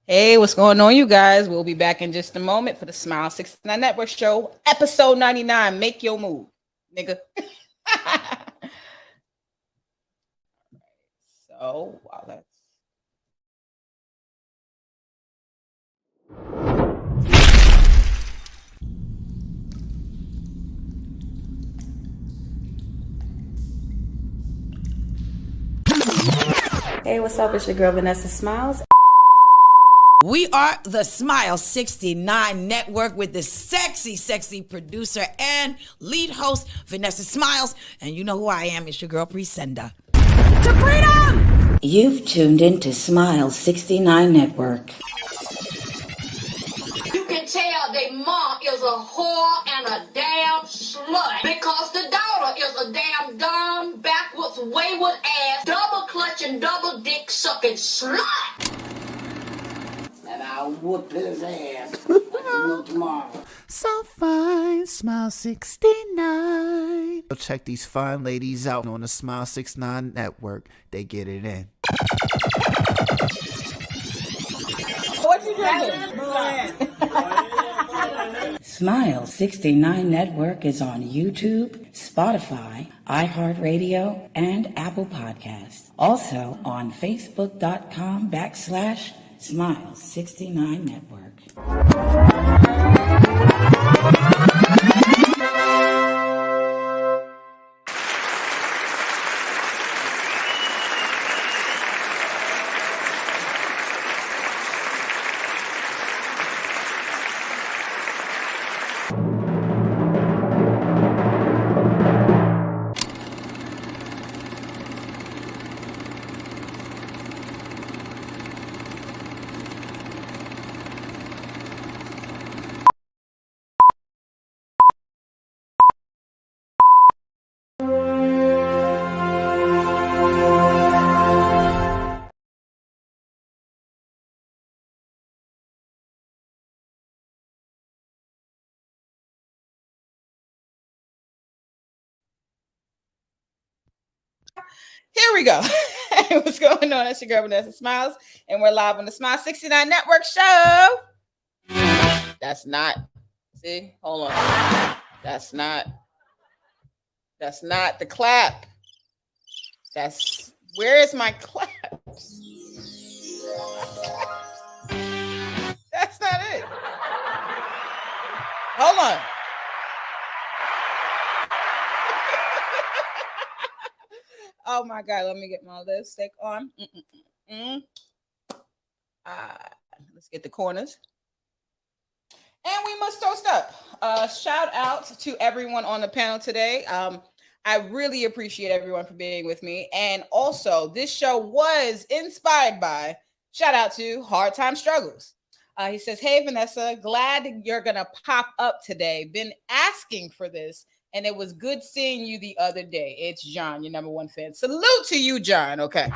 Hey, what's going on, you guys? We'll be back in just a moment for the Smile69 Network Show, episode 99. Make your move, nigga. So, wow, that's. Hey, what's up? It's your girl, Vanessa Smilez. We are the Smile69 Network with the sexy producer and lead host, Vanessa Smilez. And you know who I am. It's your girl, Presenda. To freedom! You've tuned into Smile69 Network. You can tell their mom is a whore and a damn slut because the daughter is a damn dumb, backwards, wayward ass, double clutching, double dick sucking slut. And I'll whoop his ass. Let you know tomorrow. So fine, Smile 69. Check these fine ladies out on the Smile 69 Network. They get it in. What you drinking? Smile69 Network is on YouTube, Spotify, iHeartRadio, and Apple Podcasts. Also on Facebook.com/Smile69 Network. Here we go. Hey, what's going on? It's your girl, Vanessa Smilez, and we're live on the Smile69 Network Show. That's not. See, hold on. That's not the clap. Where is my clap? That's not it. Hold on. Oh my God, let me get my lipstick on. Let's get the corners. And we must toast up. Shout out to everyone on the panel today. I really appreciate everyone for being with me. And also, this show was inspired by, shout out to Hard Time Struggles. He says, hey, Vanessa, glad you're going to pop up today. Been asking for this, and it was good seeing you the other day. It's John, your number one fan. Salute to you, John. Okay.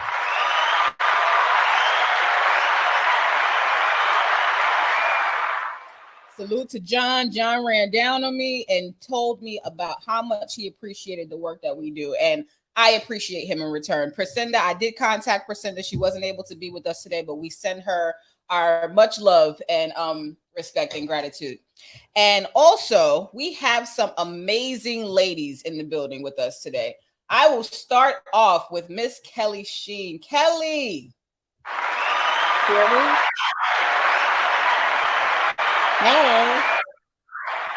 Salute to John. John ran down on me and told me about how much he appreciated the work that we do. And I appreciate him in return. Presenda, I did contact Presenda. She wasn't able to be with us today, but we send her our much love and respect and gratitude. And also, we have some amazing ladies in the building with us today. I will start off with Miss Kellie Shin. Kellie. Hear me? Hey.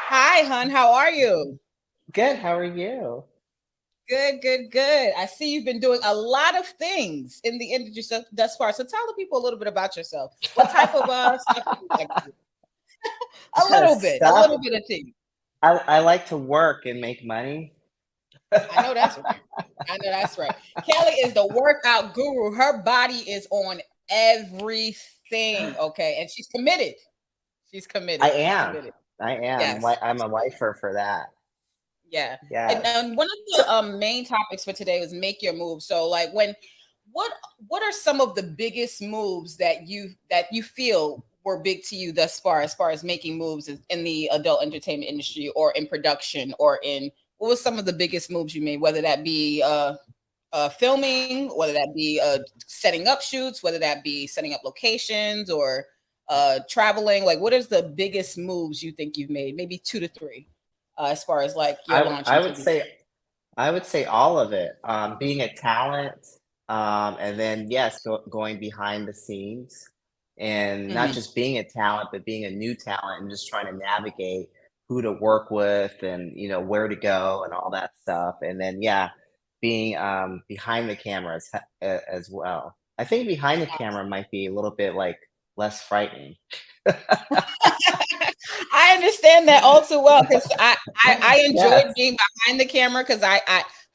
Hi, hun. How are you? Good. How are you? Good. I see you've been doing a lot of things in the industry thus far. So tell the people a little bit about yourself. What type of stuff do you like to do? A little bit of tea. I like to work and make money. I know that's right. Kellie is the workout guru. Her body is on everything. Okay. And she's committed. I am. Yes. I'm a wifer for that. Yeah. Yeah. And one of the main topics for today was make your move. So like what are some of the biggest moves that you feel were big to you thus far as making moves in the adult entertainment industry or in production or in what was some of the biggest moves you made, whether that be filming, whether that be setting up shoots, whether that be setting up locations or traveling? Like, what is the biggest moves you think you've made? Maybe 2 to 3, as far as like your launch. I would say all of it. Being a talent, and then yes, going behind the scenes, and not just being a talent, but being a new talent, and just trying to navigate who to work with, and where to go, and all that stuff. And then being behind the camera as well. I think behind the camera might be a little bit like less frightening. I understand that all too well, because I enjoyed Yes. being behind the camera, because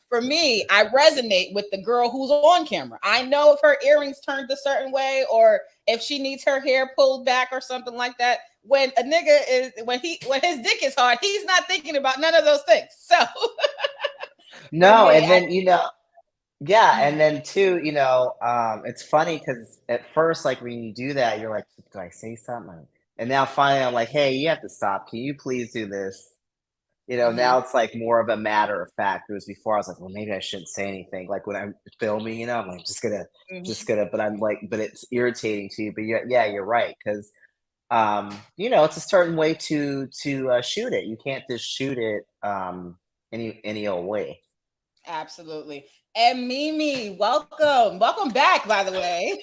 for me, I resonate with the girl who's on camera. I know if her earrings turned a certain way, or if she needs her hair pulled back or something like that. When a nigga when his dick is hard, he's not thinking about none of those things. So No, me, and then and then too, it's funny because at first, like when you do that, you're like, do I say something? And now finally, I'm like, hey, you have to stop. Can you please do this? Now it's like more of a matter of fact. It was before I was like, well, maybe I shouldn't say anything. Like when I'm filming, I'm like, just gonna, but I'm like, but it's irritating to you. But you're right. Cause, it's a certain way to shoot it. You can't just shoot it, any old way. absolutely. And Mimi, welcome back, by the way.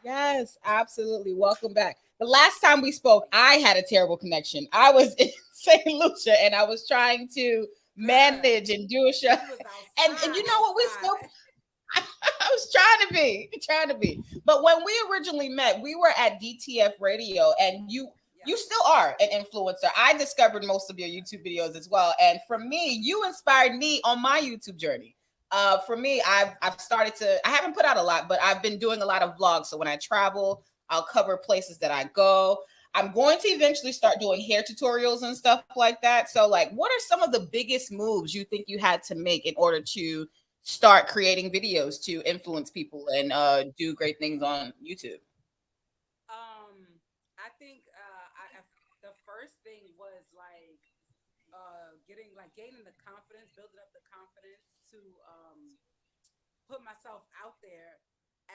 Yes, absolutely. Welcome back. The last time we spoke, I had a terrible connection. I was in St. Lucia, and I was trying to manage and do a show. And you know what? We still I was trying to be. But when we originally met, we were at DTF Radio, and you still are an influencer. I discovered most of your YouTube videos as well. And for me, you inspired me on my YouTube journey. For me, I've started to, I haven't put out a lot, but I've been doing a lot of vlogs. So when I travel, I'll cover places that I go. I'm going to eventually start doing hair tutorials and stuff like that. So like, what are some of the biggest moves you think you had to make in order to start creating videos to influence people and do great things on YouTube? I think the first thing was like gaining the confidence, building up the confidence to put myself out there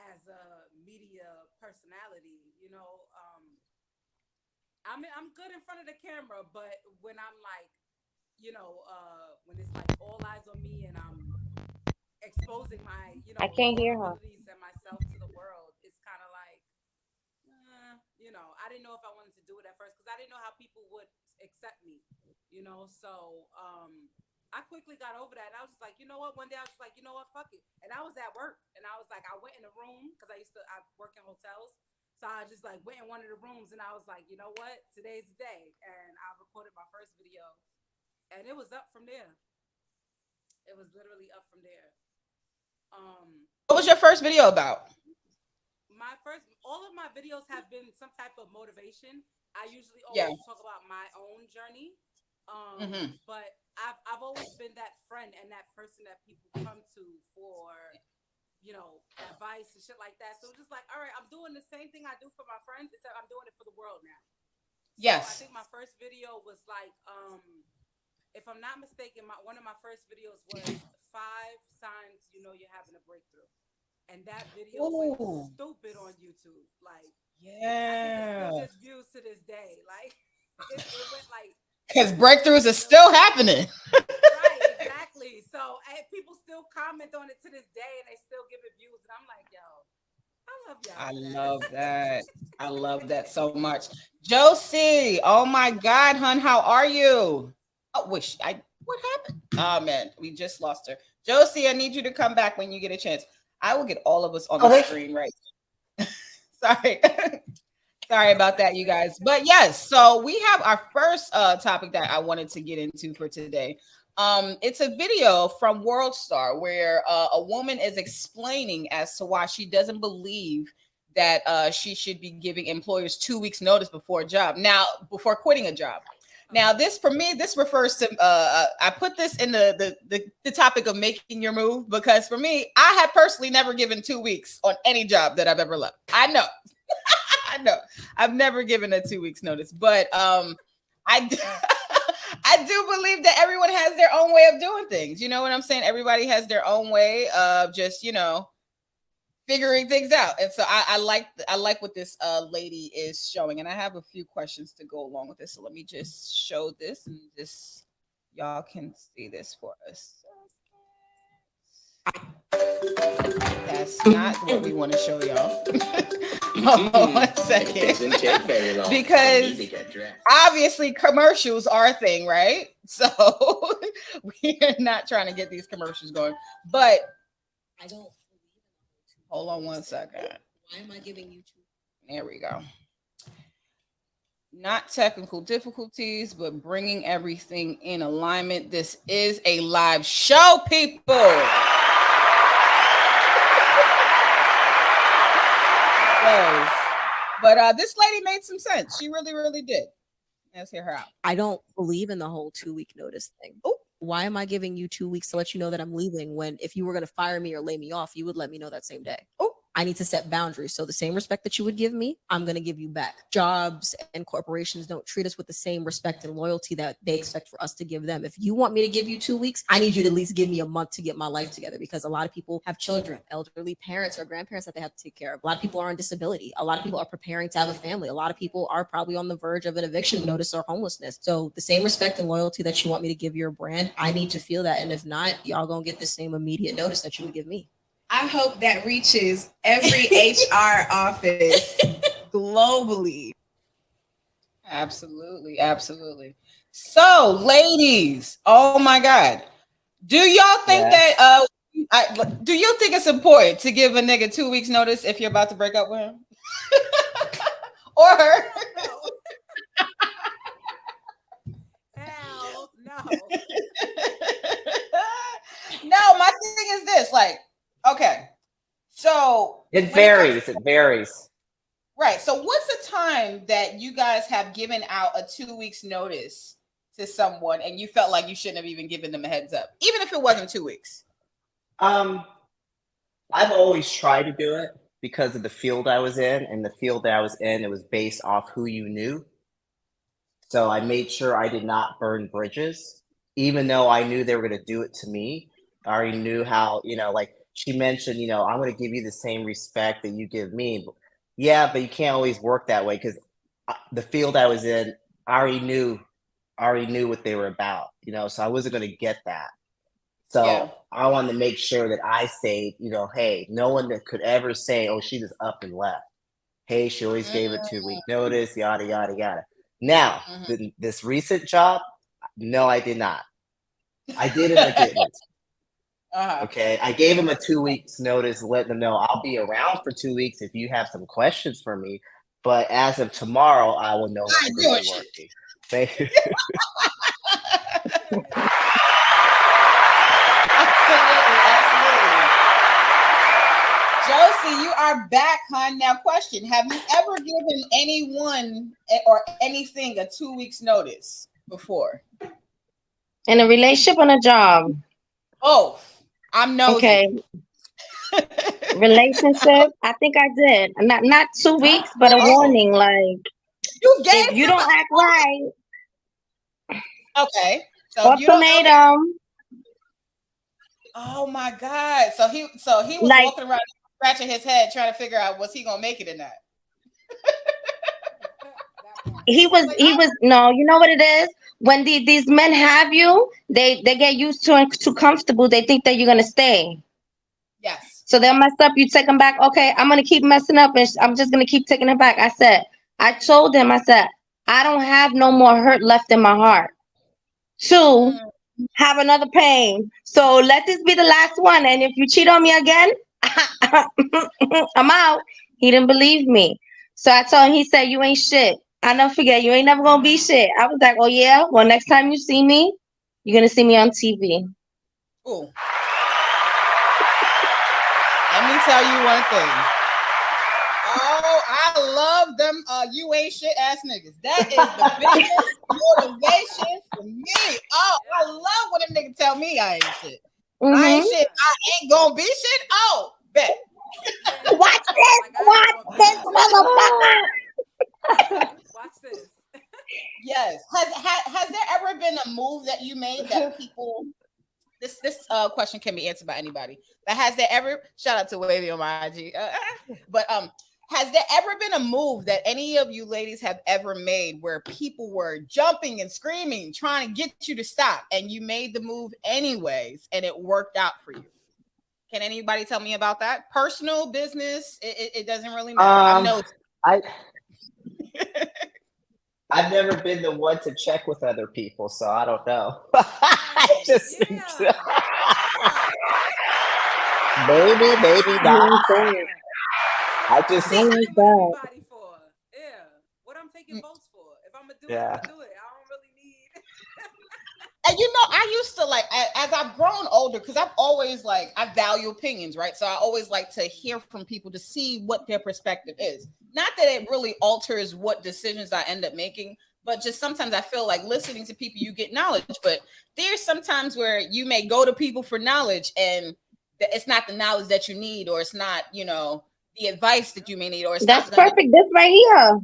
as a media personality. I'm good in front of the camera, but when I'm like, when it's like all eyes on me and I'm exposing my, I can't hear her. abilities and myself to the world, it's kind of like, I didn't know if I wanted to do it at first because I didn't know how people would accept me, So I quickly got over that. And I was just like, you know what? One day I was just like, you know what? Fuck it. And I was at work, and I was like, I went in a room because I work in hotels. So I just like went in one of the rooms, and I was like, you know what? Today's the day. And I recorded my first video, and it was up from there. It was literally up from there. What was your first video about? All of my videos have been some type of motivation. I usually always talk about my own journey. But I've always been that friend and that person that people come to for, advice and shit like that. So just like, all right, I'm doing the same thing I do for my friends, except I'm doing it for the world now. Yes. So I think my first video was like, if I'm not mistaken, one of my first videos was 5 signs you're having a breakthrough. And that video went stupid on YouTube. Like, I think it still gets views to this day. Like, it went like, because breakthroughs are still happening. Right, exactly. So people still comment on it to this day, and they still give it views. And I'm like, yo, I love y'all. I love that. I love that so much. Jozey, oh my God, hun, how are you? Oh, what happened? Oh man, we just lost her. Jozey, I need you to come back when you get a chance. I will get all of us on the screen right. Sorry. Sorry about that, you guys. But yes, so we have our first topic that I wanted to get into for today. It's a video from World Star where a woman is explaining as to why she doesn't believe that she should be giving employers 2 weeks notice before quitting a job. Now, this refers to I put this in the topic of making your move, because for me, I have personally never given 2 weeks on any job that I've ever left. I know. I know I've never given a 2 weeks notice, but I I do believe that everyone has their own way of doing things. You know what I'm saying? Everybody has their own way of just, figuring things out. And so I like what this lady is showing. And I have a few questions to go along with this. So let me just show this and just y'all can see this for us. That's not what we want to show y'all. Hold on 1 second. Because obviously commercials are a thing, right? So we're not trying to get these commercials going. But I don't. Hold on 1 second. Why am I giving you two? There we go. Not technical difficulties, but bringing everything in alignment. This is a live show, people. Yes. But this lady made some sense. She really, really did. Let's hear her out. I don't believe in the whole 2-week notice thing. Oh. Why am I giving you 2 weeks to let you know that I'm leaving when if you were going to fire me or lay me off, you would let me know that same day? Oh. I need to set boundaries. So the same respect that you would give me, I'm going to give you back. Jobs and corporations don't treat us with the same respect and loyalty that they expect for us to give them. If you want me to give you 2 weeks, I need you to at least give me a month to get my life together, because a lot of people have children, elderly parents or grandparents that they have to take care of. A lot of people are on disability. A lot of people are preparing to have a family. A lot of people are probably on the verge of an eviction notice or homelessness. So the same respect and loyalty that you want me to give your brand, I need to feel that. And if not, y'all gonna get the same immediate notice that you would give me. I hope that reaches every HR office globally. Absolutely, absolutely. So, ladies, oh my God, do y'all think that? Do you think it's important to give a nigga 2 weeks notice if you're about to break up with him, or her? Hell no. No, my thing is this, like. Okay, so it varies. It varies. Right. So, what's the time that you guys have given out a 2 weeks notice to someone, and you felt like you shouldn't have even given them a heads up, even if it wasn't 2 weeks? I've always tried to do it because of the field I was in, and the field that I was in, it was based off who you knew. So I made sure I did not burn bridges, even though I knew they were going to do it to me. I already knew how, like. She mentioned, I'm going to give you the same respect that you give me. Yeah, but you can't always work that way because the field I was in, I already knew what they were about, so I wasn't going to get that. So I wanted to make sure that I stayed, hey, no one that could ever say, oh, she just up and left. Hey, she always gave a 2 week notice, yada, yada, yada. Now, this recent job, no, I did not. I did it, I didn't. Okay, I gave him a 2 weeks notice, letting them know I'll be around for 2 weeks if you have some questions for me. But as of tomorrow, I will no longer be working. Thank you. Jozey, you are back, hon. Now, question: have you ever given anyone or anything a 2 weeks notice before? In a relationship or a job? Oh. I'm nosy. Okay. Relationship, I think I did. Not 2 weeks, but a warning. Like, if you don't act right. Okay. So ultimatum. Oh my God. So he was like, walking around scratching his head trying to figure out was he gonna make it or not. He was no, you know what it is? When these men have you, they get used to and too comfortable. They think that you're gonna stay. Yes. So they'll mess up. You take them back. Okay, I'm gonna keep messing up, and I'm just gonna keep taking it back. I told him. I said, I don't have no more hurt left in my heart to have another pain. So let this be the last one. And if you cheat on me again, I'm out. He didn't believe me. So I told him. He said, you ain't shit. I never forget, you ain't never gonna be shit. I was like, oh yeah? Well, next time you see me, you're gonna see me on TV. Ooh. Let me tell you one thing. Oh, I love them you ain't shit ass niggas. That is the biggest motivation for me. Oh, I love when them niggas tell me I ain't shit. I ain't shit. I ain't gonna be shit. Oh, bet. Watch this. Watch this, motherfucker. Watch this. Yes. Has there ever been a move that you made that people? This question can be answered by anybody. But has there ever? Shout out to Wavy on my IG. But has there ever been a move that any of you ladies have ever made where people were jumping and screaming, trying to get you to stop, and you made the move anyways, and it worked out for you? Can anybody tell me about that? Personal, business, it doesn't really matter. I've never been the one to check with other people, so I don't know. I just think so. maybe not. I just I like that. What I'm taking votes for. If I'm gonna do Yeah. it, I'm gonna do it. I don't really need. And you know, I used to like as I've grown older, because I've always I value opinions, right? So I always like to hear from people to see what their perspective is. Not that it really alters what decisions I end up making, but just sometimes I feel like listening to people, you get knowledge. But there's sometimes where you may go to people for knowledge, and it's not the knowledge that you need, or it's not, the advice that you may need, or it's That's not gonna... perfect. This right here.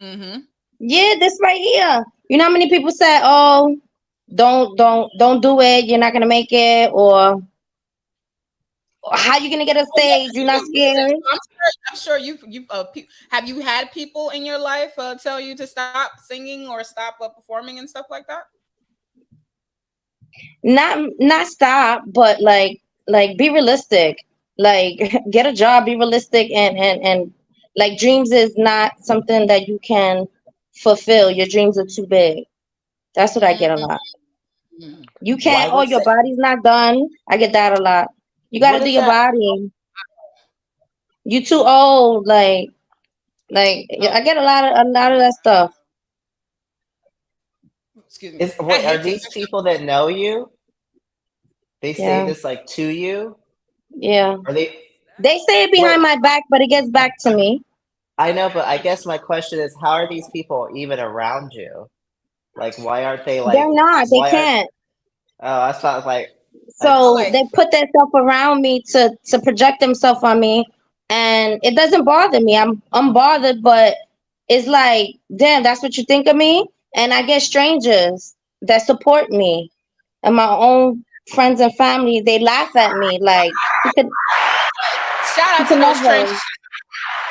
Mm-hmm. Yeah, this right here. You know how many people say, "Oh, don't do it. You're not gonna make it," or "How you gonna get a stage? You're not scared." I'm sure you have you had people in your life tell you to stop singing or stop performing and stuff like that? Not stop, but like be realistic. Like get a job, be realistic, and like dreams is not something that you can fulfill. Your dreams are too big. That's what I get a lot. You can't. Oh, your body's not done. I get that a lot. You got to do your body. You too old. Like I get a lot of that stuff. Excuse me. Are these people that know you? They say this to you? Yeah. Are they? They say it behind my back, but it gets back to me. I know, but I guess my question is, how are these people even around you? Like, why aren't they like? They're not. They can't. I thought So they put themselves around me to project themselves on me, and it doesn't bother me. I'm bothered, but it's like, damn, that's what you think of me. And I get strangers that support me, and my own friends and family. They laugh at me like. Shout out to those strangers,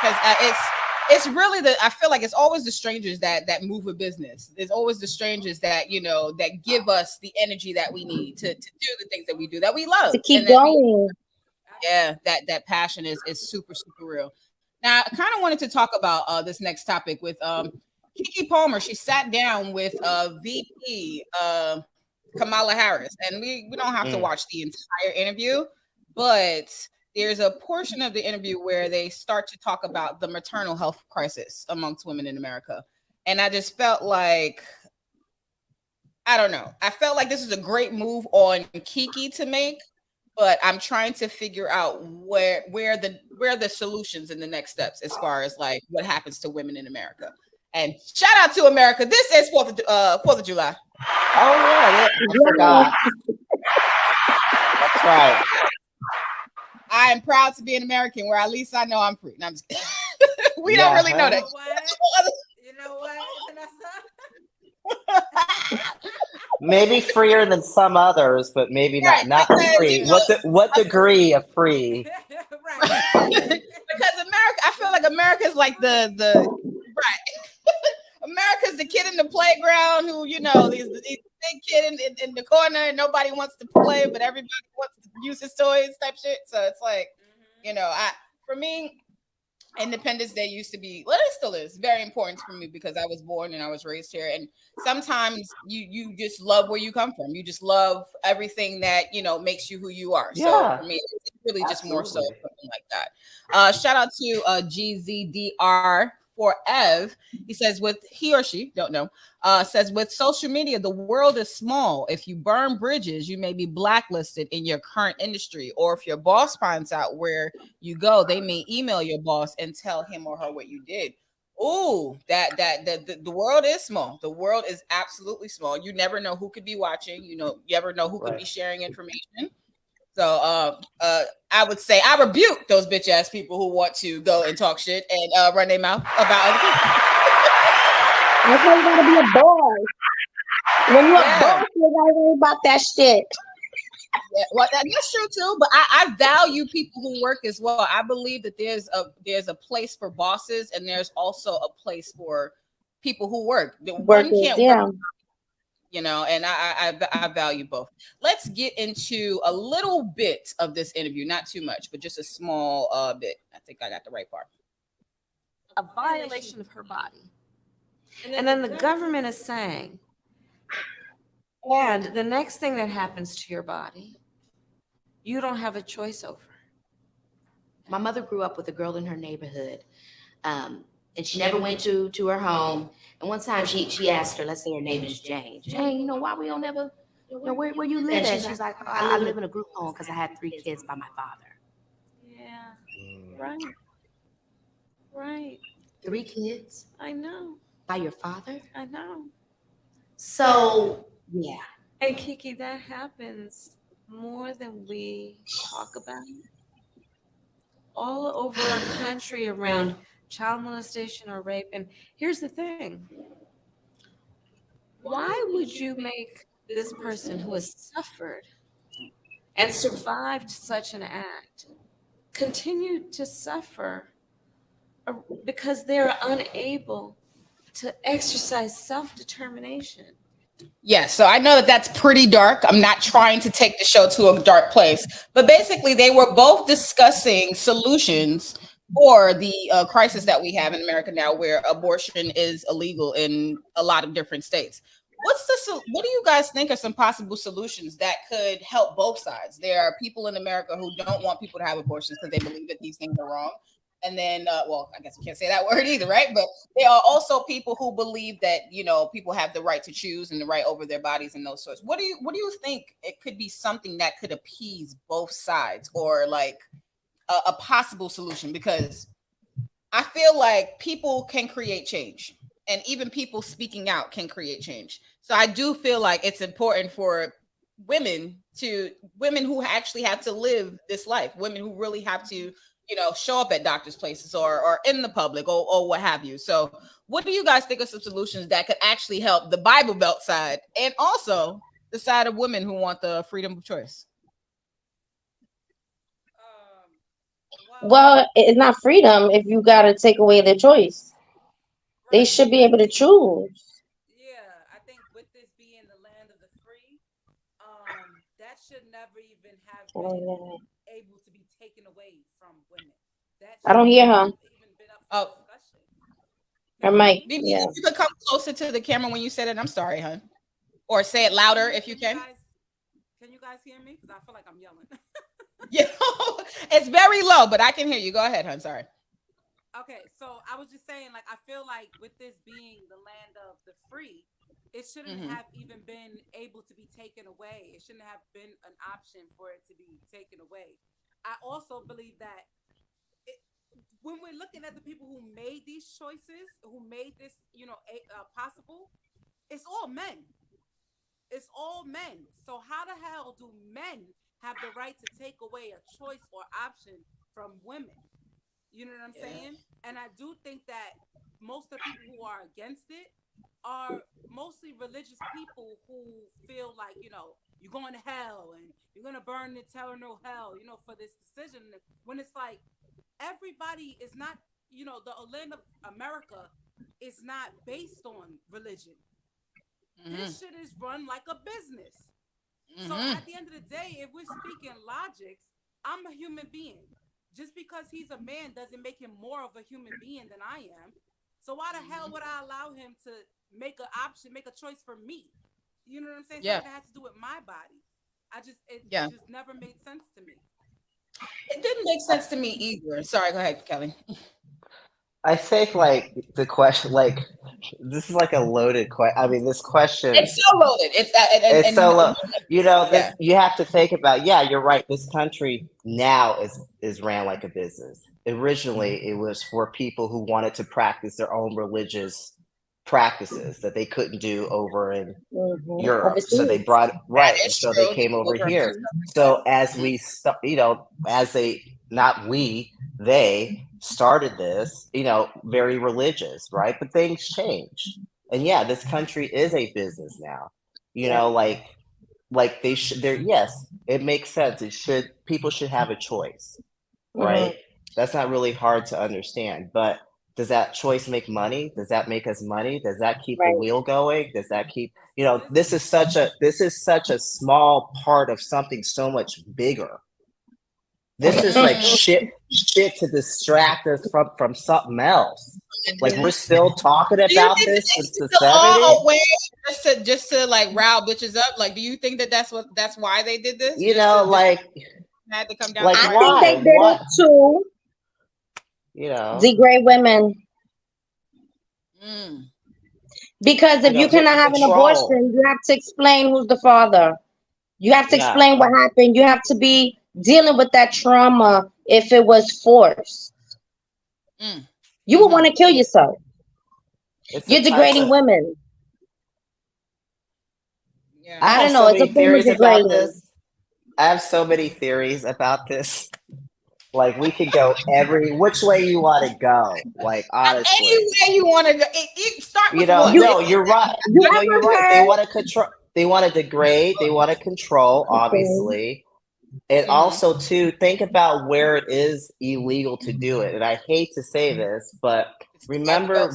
because it's really I feel like it's always the strangers that move a business. There's always the strangers that that give us the energy that we need to do the things that we do, that we love, to keep going. That passion is super real. Now, I kind of wanted to talk about this next topic with Keke Palmer. She sat down with VP Kamala Harris, and we don't have to watch the entire interview, but there's a portion of the interview where they start to talk about the maternal health crisis amongst women in America. And I just felt like, I don't know. I felt like this is a great move on Keke to make, but I'm trying to figure out where the solutions and the next steps as far as like what happens to women in America. And shout out to America. This is 4th of July. Oh yeah, I forgot. That's right. I am proud to be an American, where at least I know I'm free. No, I'm just kidding. We don't really know that. You know what, Maybe freer than some others, but maybe not free. What degree of free? Because America, I feel like America is like the America's the kid in the playground who, these big kid in the corner, and nobody wants to play, but everybody wants to use his toys type shit. So it's like, for me, Independence Day used to be, well, it still is very important for me because I was born and I was raised here. And sometimes you just love where you come from. You just love everything that, makes you who you are. Yeah. So for me, it's really just more so something like that. Shout out to GZDR for Ev. He says he or she, don't know, says with social media, the world is small. If you burn bridges, you may be blacklisted in your current industry. Or if your boss finds out where you go, they may email your boss and tell him or her what you did. Ooh, the world is small. The world is absolutely small. You never know who could be watching. You never know who could be sharing information. So I would say I rebuke those bitch ass people who want to go and talk shit and run their mouth about other people. That's why you gotta be a boy. When you're a Yeah. boss, you gotta worry about that shit. Yeah, well, that's true too. But I value people who work as well. I believe that there's a place for bosses, and there's also a place for people who work. The one Workers, can't yeah. work, and I value both. Let's get into a little bit of this interview, not too much, but just a small bit. I think I got the right part. A violation of her body. And then the government is saying, and the next thing that happens to your body, you don't have a choice over. My mother grew up with a girl in her neighborhood, and she never went to her home. And one time she asked her, let's say her name is Jane. Jane, why we don't ever, where you live at? She's like, I live in a group home because I had 3 kids by my father. Yeah, right. Right. 3 kids? I know. By your father? I know. So, yeah. And Kiki, that happens more than we talk about. All over our country around child molestation or rape. And here's the thing. Why would you make this person who has suffered and survived such an act continue to suffer because they're unable to exercise self-determination? Yeah, so I know that that's pretty dark. I'm not trying to take the show to a dark place, but basically they were both discussing solutions for the crisis that we have in America now, where abortion is illegal in a lot of different states. What do you guys think are some possible solutions that could help both sides? There are people in America who don't want people to have abortions because they believe that these things are wrong. And then, well, I guess we can't say that word either, right? But there are also people who believe that, people have the right to choose and the right over their bodies and those sorts. What do you think it could be something that could appease both sides, or like a possible solution? Because I feel like people can create change, and even people speaking out can create change. So I do feel like it's important for women who actually have to live this life, women who really have to show up at doctors' places or in the public or what have you. So what do you guys think of some solutions that could actually help the Bible Belt side and also the side of women who want the freedom of choice? Well, it's not freedom if you gotta take away their choice. They should be able to choose. Yeah, I think with this being the land of the free, that should never even have been able to be taken away from women. I don't hear her. Oh, her mic. Maybe Yeah. you could come closer to the camera when you said it. I'm sorry, hon. Or say it louder if you can. Can you guys hear me? Because I feel like I'm yelling. Yeah, it's very low, but I can hear you. Go ahead, hon. Sorry. Okay, so I was just saying, like, I feel like with this being the land of the free, it shouldn't have even been able to be taken away. It shouldn't have been an option for it to be taken away. I also believe that when we're looking at the people who made these choices, who made this, possible, it's all men. It's all men. So how the hell do men have the right to take away a choice or option from women? You know what I'm saying? And I do think that most of the people who are against it are mostly religious people who feel like, you're going to hell and you're going to burn in eternal hell, for this decision. When it's like, everybody is not, the land of America is not based on religion. This shit is run like a business. So at the end of the day, if we're speaking logics, I'm a human being. Just because he's a man doesn't make him more of a human being than I am. So why the hell would I allow him to make an option, make a choice for me? You know what I'm saying? Yeah. Something that has to do with my body. It just never made sense to me. It didn't make sense to me either. Sorry, go ahead, Kelly. I think like the question, like this is like a loaded question. I mean, this question. It's so loaded. It's so low. You have to think about. Yeah, you're right. This country now is ran like a business. Originally, it was for people who wanted to practice their own religious practices that they couldn't do over in Europe. So they brought so they came over here. So as we, they started this, very religious, right? But things changed. And yeah, this country is a business now. You Yeah. know, like they should. There, yes, it makes sense. People should have a choice, right? That's not really hard to understand. But does that choice make money? Does that make us money? Does that keep the wheel going? Does that keep, this is such a small part of something so much bigger. This is like shit to distract us from something else. Like we're still talking Do you about think this that since the they all 70s. aware just to like rile bitches up? Like, do you think that's why they did this? You know, like had to come down. like I why? think they did Why? it to You know, degrade women. Because if you cannot have an control. abortion, you have to explain who's the father. You have to Yeah. explain what happened. You have to be dealing with that trauma if it was forced. You would want to kill yourself. You're degrading women. I don't know. It's a form of degrading. I have so many theories about this. Like we could go which way you want to go. Like honestly, any way you want to go. Start with one. No, you're right. No, you're right. They want to control. They want to degrade. They want to control. Obviously, and also too, think about where it is illegal to do it. And I hate to say this, but I remember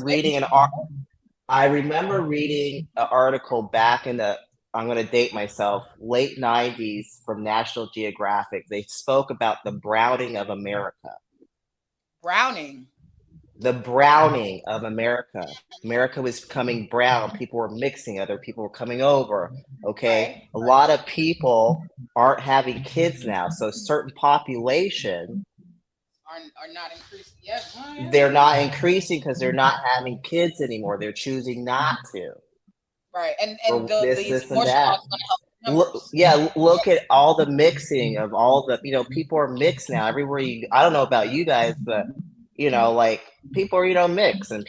reading an article back in the, I'm going to date myself, late 90s from National Geographic. They spoke about the browning of America. Browning? The browning of America. America was becoming brown. People were mixing. Other people were coming over. Okay. A lot of people aren't having kids now. So a certain population are not increasing. Yes. They're not increasing because they're not having kids anymore. They're choosing not to. Right. And this and that. Look at all the mixing of all the, people are mixed now everywhere I don't know about you guys, but like people are, mixed and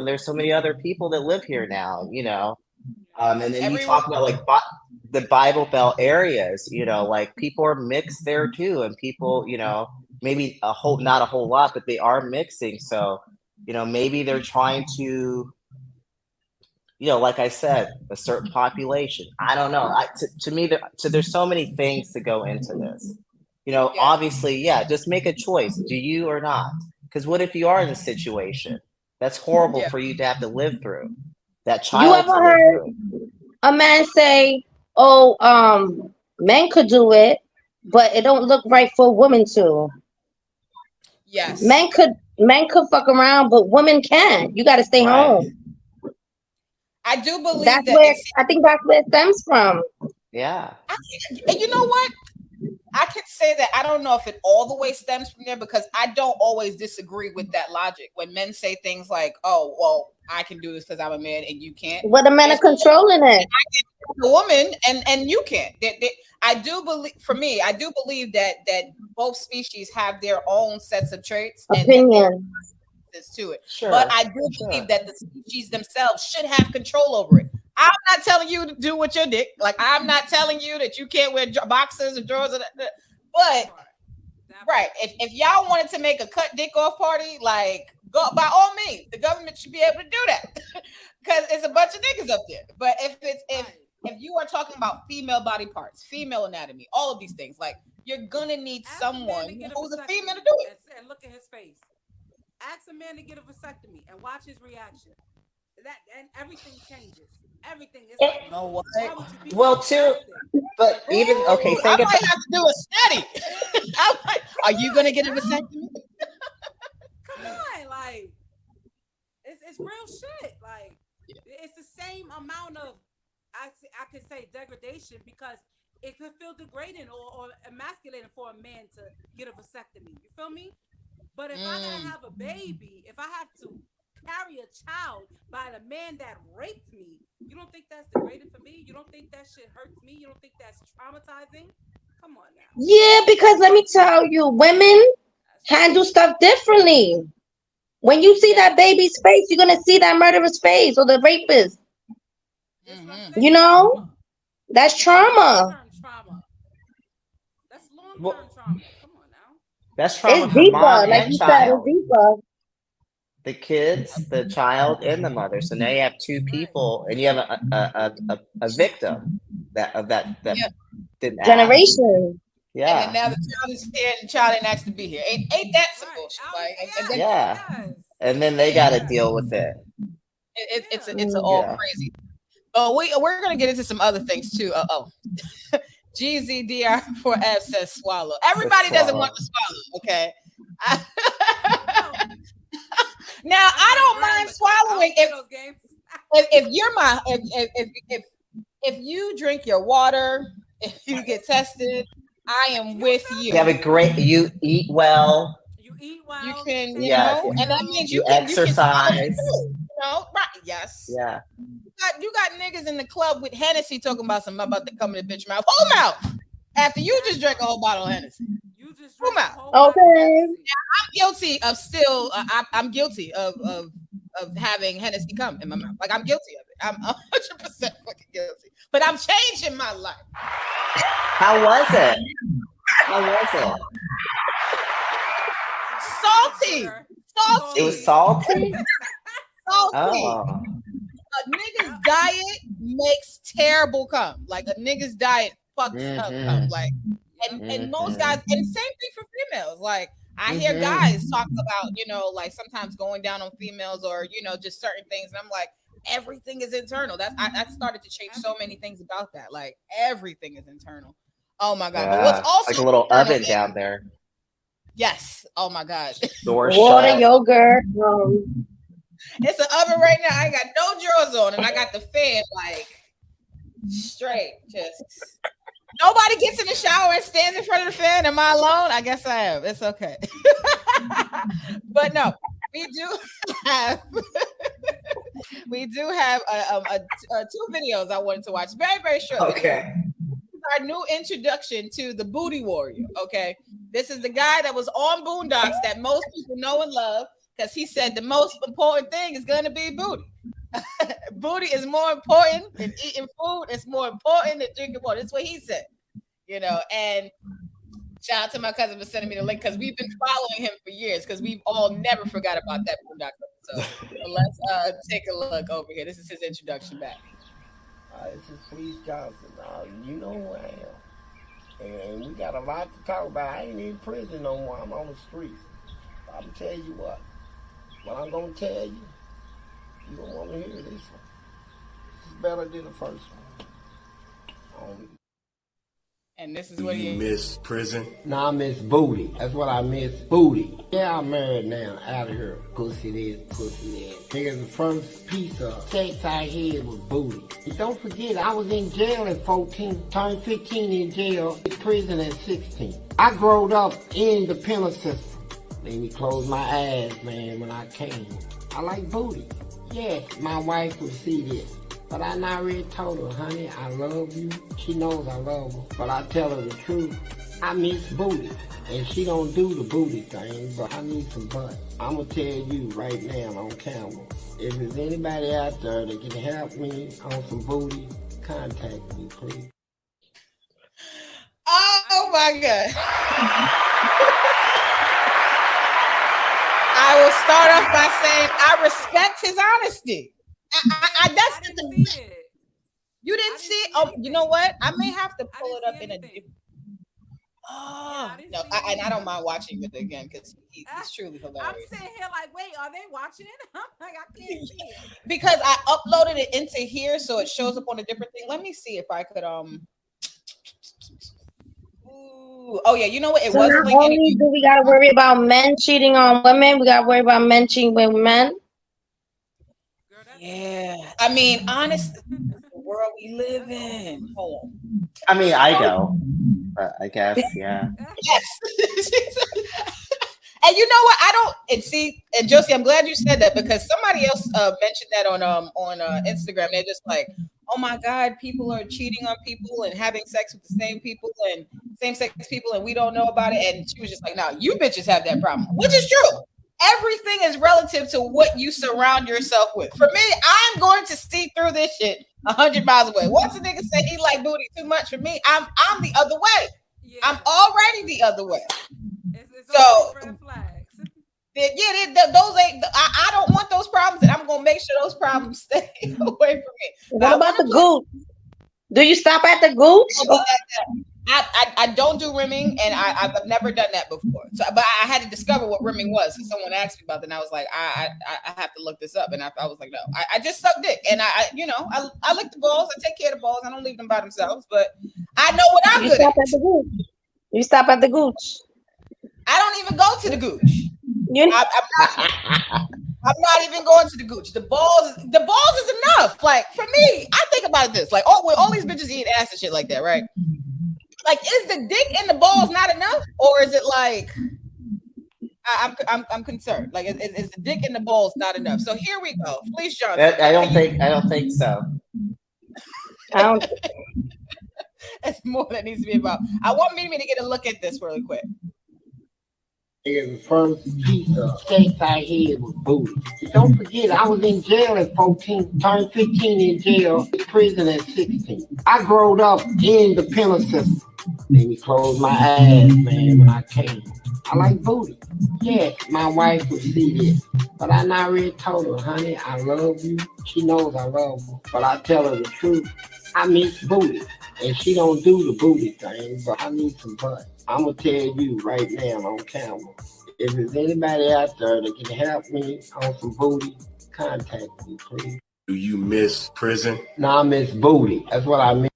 there's so many other people that live here now, and then you talk about like the Bible Belt areas, like people are mixed there too. And people, maybe not a whole lot, but they are mixing. So, maybe they're trying to, like I said, a certain population. I don't know. To me, there's so many things to go into this. Obviously, just make a choice. Do you or not? Because what if you are in a situation that's horrible for you to have to live through? That child. You ever heard a man say, "Oh, men could do it, but it don't look right for women to." Yes. Men could fuck around, but women can't. You got to stay home. I do believe I think that's where it stems from. Yeah. And you know what? I could say that I don't know if it all the way stems from there, because I don't always disagree with that logic. When men say things like, "Oh, well, I can do this because I'm a man and you can't." Well, the men are controlling it. I can be a woman and you can't. I do believe that both species have their own sets of traits Opinion to it. But I do believe that the species themselves should have control over it. I'm not telling you to do with your dick. Like, I'm not telling you that you can't wear boxers or drawers. But if y'all wanted to make a cut dick off party, like, go by all means. The government should be able to do that because it's a bunch of niggas up there. But if you are talking about female body parts, female anatomy, all of these things, like, you're gonna need someone who's a female to do it. And look at his face. Ask a man to get a vasectomy and watch his reaction. And everything changes. Everything is like, no what? Well, too, but even okay. I might have to do a study. Are you gonna get a vasectomy? Come on, like it's real shit. Like it's the same amount of I could say degradation, because it could feel degrading or emasculating for a man to get a vasectomy. You feel me? But if I gotta have a baby, if I have to carry a child by the man that raped me, you don't think that's degrading for me? You don't think that shit hurts me? You don't think that's traumatizing? Come on now. Yeah, because let me tell you, women handle stuff differently. When you see that baby's face, you're gonna see that murderer's face or the rapist. You know, that's trauma. That's long-term trauma. Come on now. That's trauma. It's deeper, like you said, it's deeper. the kids, the child, and the mother. So now you have two people, and you have a victim that didn't ask. Generation. Yeah. And then now the child is here and the child didn't ask to be here. Ain't that some bullshit? Like, and then, Yeah. And then they got to deal with it. It's all crazy. But we're gonna get into some other things too. Jozey DR4F says swallow. Everybody doesn't want to swallow. Okay. Now I don't mind swallowing if you're my if you drink your water, if you get tested, I am with you. You have a great. You eat well. You can, you know, and that means you can exercise. You know, right? Yes. Yeah. You got niggas in the club with Hennessy talking about something about to come in the bitch mouth. Whole mouth. After you just drank a whole bottle of Hennessy. You just whole mouth. Okay. Now, I'm guilty of still. I'm guilty of having Hennessy come in my mouth. Like I'm guilty of it. I'm 100% fucking guilty. But I'm changing my life. How was it? How was it? Salty. It was salty. Salty. Oh. A nigga's diet makes terrible cum. Like a nigga's diet fucks up cum. Like, and most guys, and same thing for females. Like I hear guys talk about, you know, like sometimes going down on females or, you know, just certain things. And I'm like, everything is internal. I started to change so many things about that. Like everything is internal. Oh my God. Yeah. But what's also like a little oven down there. Yes. Oh my God. Water, yogurt. It's an oven right now. I ain't got no drawers on, and I got the fan like straight. Just nobody gets in the shower and stands in front of the fan. Am I alone? I guess I am. It's okay. But no, we do have two videos I wanted to watch. Very, very short. Okay. Our new introduction to the booty warrior. Okay, this is the guy that was on Boondocks that most people know and love because he said the most important thing is going to be booty. Booty is more important than eating food. It's more important than drinking water. That's what he said. You know, and shout out to my cousin for sending me the link because we've been following him for years because we've all never forgot about that Boondocks episode. So let's take a look over here. This is his introduction back. This is Fleece Johnson. You know who I am. And we got a lot to talk about. I ain't in prison no more. I'm on the streets. I'm going to tell you what I'm going to tell you, you don't want to hear this one. It's better than the first one. And this is what he miss prison? Nah, I miss booty. That's what I miss, booty. Yeah, I'm married now, out of here. Pussy this, pussy that. Nigga, the first piece of sex I had was booty. And don't forget, I was in jail at 14, turned 15 in jail, in prison at 16. I growed up in the penal system. Made me close my eyes, man, when I came. I like booty. Yes, my wife would see this. But I not really told her, honey, I love you. She knows I love her. But I tell her the truth. I miss booty. And she don't do the booty thing, but I need some butt. I'm going to tell you right now on camera. If there's anybody out there that can help me on some booty, contact me, please. Oh my God. I will start off by saying I respect his honesty. That's the you didn't see. Oh, you know what? I may have to pull it up in a different. Oh no, I don't mind watching it again because he's truly hilarious. I'm sitting here like, wait, are they watching it? I'm like, I can't see it because I uploaded it into here, so it shows up on a different thing. Let me see if I could Ooh, oh yeah, you know what? It so wasn't not only do we gotta worry about men cheating on women, we gotta worry about men cheating with men. Yeah, I mean, honestly, the world we live in. Hold on. I mean, I go, but I guess, yeah. Yes. And you know what? I don't. And see, and Jozey, I'm glad you said that because somebody else mentioned that on Instagram. They're just like, oh my God, people are cheating on people and having sex with the same people and same sex people, and we don't know about it. And she was just like, no, you bitches have that problem, which is true. Everything is relative to what you surround yourself with. For me, I'm going to see through this shit 100 miles away. Once a nigga say he like booty too much for me, I'm the other way. Yeah. I'm already the other way. It's so red flags. Those ain't. I don't want those problems, and I'm gonna make sure those problems stay away from me. What about the gooch? Do you stop at the gooch? I don't do rimming, and I've never done that before. So, but I had to discover what rimming was. So someone asked me about it, and I was like, I have to look this up. And I was like, no, I just suck dick, and I lick the balls. I take care of the balls. I don't leave them by themselves. But I know what I'm good at. You stop at the gooch. I don't even go to the gooch. I'm not even going to the gooch. The balls is enough. Like for me, I think about this. Like, when all these bitches eat ass and shit like that, right? Like, is the dick and the balls not enough, or is it like I'm concerned? Like, is the dick and the balls not enough? So here we go. Please, Johnson. I don't think so. It's more that needs to be about. I want Mimi to get a look at this really quick. The first piece of steak I had was booty. Don't forget, I was in jail at 14, turned 15 in jail, prison at 16. I growed up in the penal system. Made me close my eyes, man, when I came. I like booty. Yeah, my wife would see this. But I not really told her, honey, I love you. She knows I love her. But I tell her the truth. I miss booty. And she don't do the booty thing, but I need some butt. I'm going to tell you right now on camera. If there's anybody out there that can help me on some booty, contact me, please. Do you miss prison? No, I miss booty. That's what I mean.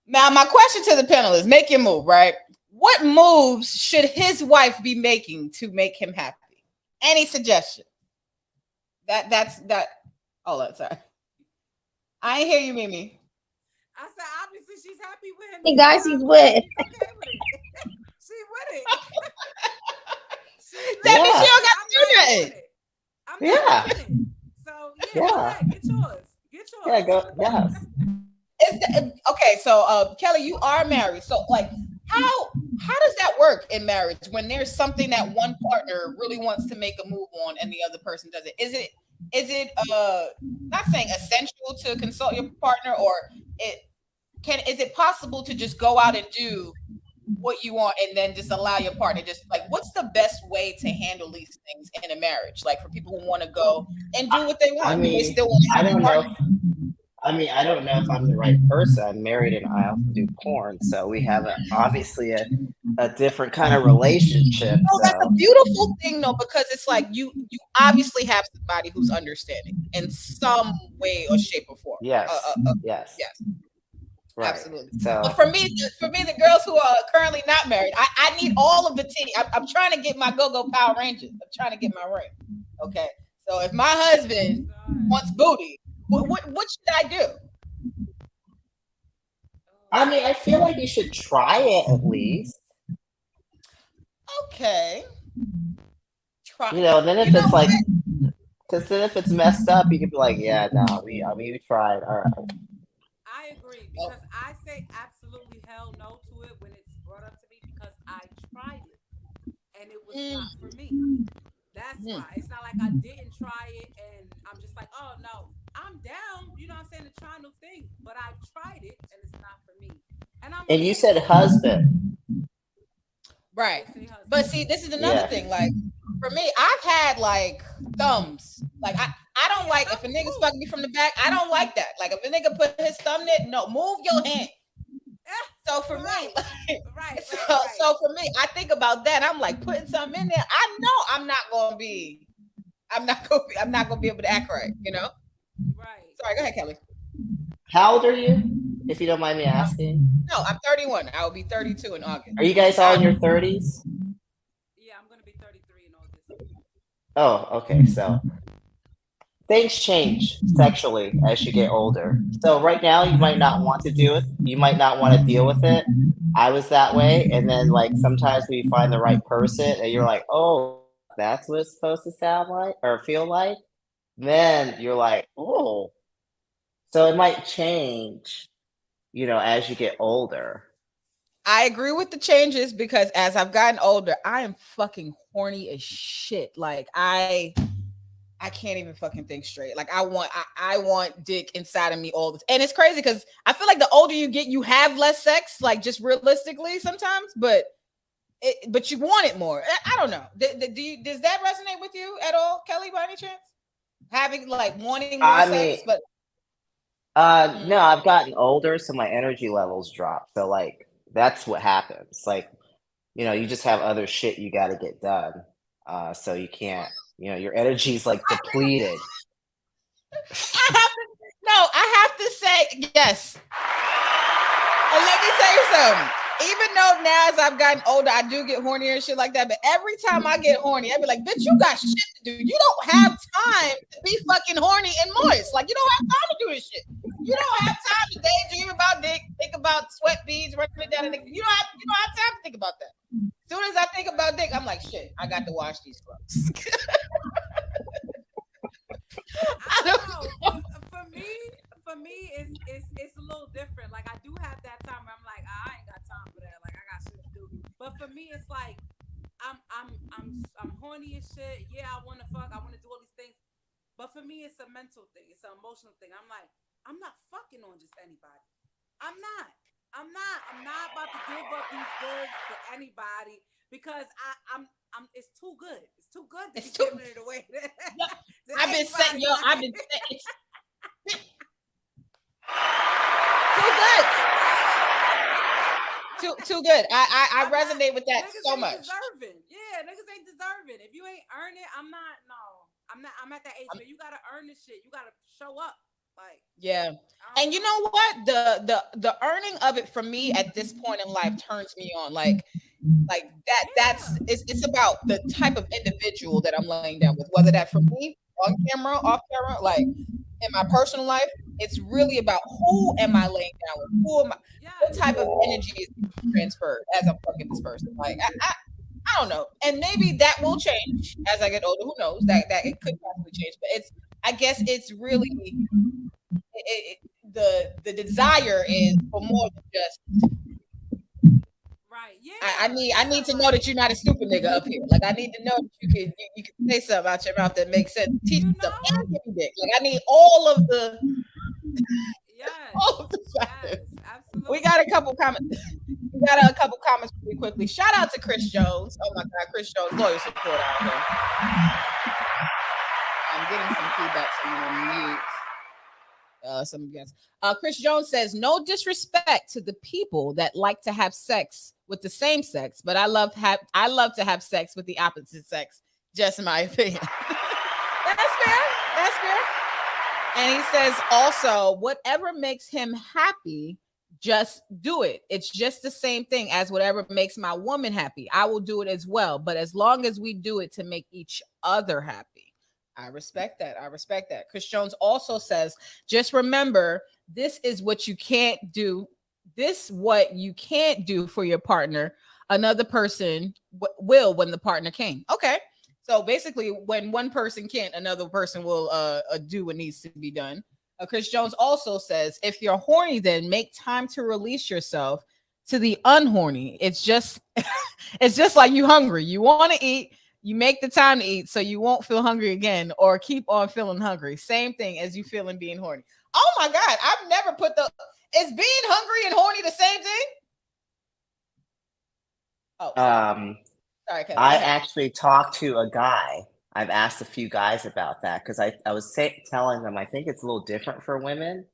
Now, my question to the panel is: make your move, right? What moves should his wife be making to make him happy? Any suggestion? That's. Hold on, sorry. I ain't hear you, Mimi. I said, obviously, she's happy with him. The guy she's with. She with it. That means she don't got to do nothing. Yeah. So yeah, go ahead, get yours. Yeah, go. Yes. Okay, so Kelly, you are married. So like, how does that work in marriage when there's something that one partner really wants to make a move on and the other person doesn't? Is it not saying essential to consult your partner, or is it possible to just go out and do what you want and then just allow your partner, just like, what's the best way to handle these things in a marriage? Like for people who want to go and do what they want. I mean, they still want to I don't know. I don't know if I'm the right person. I'm married and I also do porn, so we have obviously a different kind of relationship. No, that's a beautiful thing, though, because it's like you obviously have somebody who's understanding in some way or shape or form. Yes. Yes. Right. Absolutely. So, but for me, the girls who are currently not married, I need all of the tea. I'm trying to get my go-go Power Rangers. I'm trying to get my ring. Okay. So if my husband wants booty, what should I do? I mean, I feel like you should try it at least. Okay. Try. Then if it's like, because then if it's messed up, you could be like, yeah, no, we tried. All right. I agree, because I say absolutely hell no to it when it's brought up to me, because I tried it and it was not for me. That's why. It's not like I didn't try it and I'm just like, oh no, I'm down, you know what I'm saying, to try new things, but I've tried it and it's not for me. And you said husband. Right. But see, this is another thing. Like for me, I've had like thumbs. Like I don't like if a nigga's fucking me from the back, I don't like that. Like if a nigga put his thumb there, no, move your hand. So for me, like, so for me, I think about that. I'm like putting something in there. I know I'm not gonna be able to act right, Right. Sorry, go ahead, Kelly. How old are you? If you don't mind me asking. No, I'm 31. I will be 32 in August. Are you guys all in your 30s? Yeah, I'm gonna be 33 in August. Oh, okay. So things change sexually as you get older. So right now you might not want to do it. You might not want to deal with it. I was that way. And then like sometimes we find the right person and you're like, oh, that's what it's supposed to sound like or feel like. Then you're like, oh. So it might change, as you get older. I agree with the changes because as I've gotten older, I am fucking horny as shit. Like I I can't even fucking think straight. Like I want dick inside of me all the time. And it's crazy because I feel like the older you get, you have less sex, like just realistically sometimes, but you want it more. I don't know. Does that resonate with you at all, Kelly, by any chance? Having like wanting more sex, but no, I've gotten older, so my energy levels drop. So like that's what happens. Like, you know, you just have other shit you got to get done. So you can't, you know, your energy's like depleted. I have to say yes. And let me tell you something. Even though now as I've gotten older, I do get hornier and shit like that. But every time I get horny, I be like, bitch, you got shit to do. You don't have time to be fucking horny and moist. Like, you don't have time to do this shit. You don't have time to daydream about dick, think about sweat beads running down the dick. You don't have time to think about that. As soon as I think about dick, I'm like, shit, I got to wash these clothes. I don't know. For me, it's a little different. Like I do have that time where I'm like, I ain't got time for that. Like I got shit to do. But for me, it's like I'm horny as shit. Yeah, I want to fuck. I want to do all these things. But for me, it's a mental thing. It's an emotional thing. I'm like, I'm not fucking on just anybody. I'm not about to give up these goods to anybody because I'm it's too good. It's too good to be giving it away. I've been saying, it's too good. I resonate with that so much. Deserving. Yeah, niggas ain't deserving. If you ain't earn it, I'm at that age where you gotta earn this shit. You gotta show up. Like, yeah. And you know what? The earning of it for me at this point in life turns me on. Like it's about the type of individual that I'm laying down with, whether that for me on camera, off camera, like in my personal life, it's really about who am I laying down with? Who am I? What type of energy is transferred as I'm fucking this person? Like I don't know. And maybe that will change as I get older. Who knows? That it could possibly change. But I guess it's really the desire is for more than just right. Yeah. I need to know that you're not a stupid nigga up here. Like I need to know that you can say something out your mouth that makes sense. Teach me something and give me dick. Like I need all of the Yes, absolutely. We got a couple comments. Really quickly. Shout out to Chris Jones. Oh my God, Chris Jones, loyal support out there. I'm getting some feedback from you on mute. Some of you guys. Chris Jones says, no disrespect to the people that like to have sex with the same sex, but I love to have sex with the opposite sex. Just my opinion. That's fair. And he says also, whatever makes him happy, just do it. It's just the same thing as whatever makes my woman happy. I will do it as well. But as long as we do it to make each other happy. I respect that. Chris Jones also says, just remember, this is what you can't do. What you can't do for your partner, another person will when the partner can. Okay. So basically, when one person can't, another person will do what needs to be done. Chris Jones also says, if you're horny, then make time to release yourself to the unhorny. It's just like you hungry. You want to eat. You make the time to eat so you won't feel hungry again or keep on feeling hungry. Same thing as you feeling being horny. Oh my God. I've never is being hungry and horny the same thing? Oh, sorry, Kelly. I actually talked to a guy. I've asked a few guys about that because I was telling them I think it's a little different for women.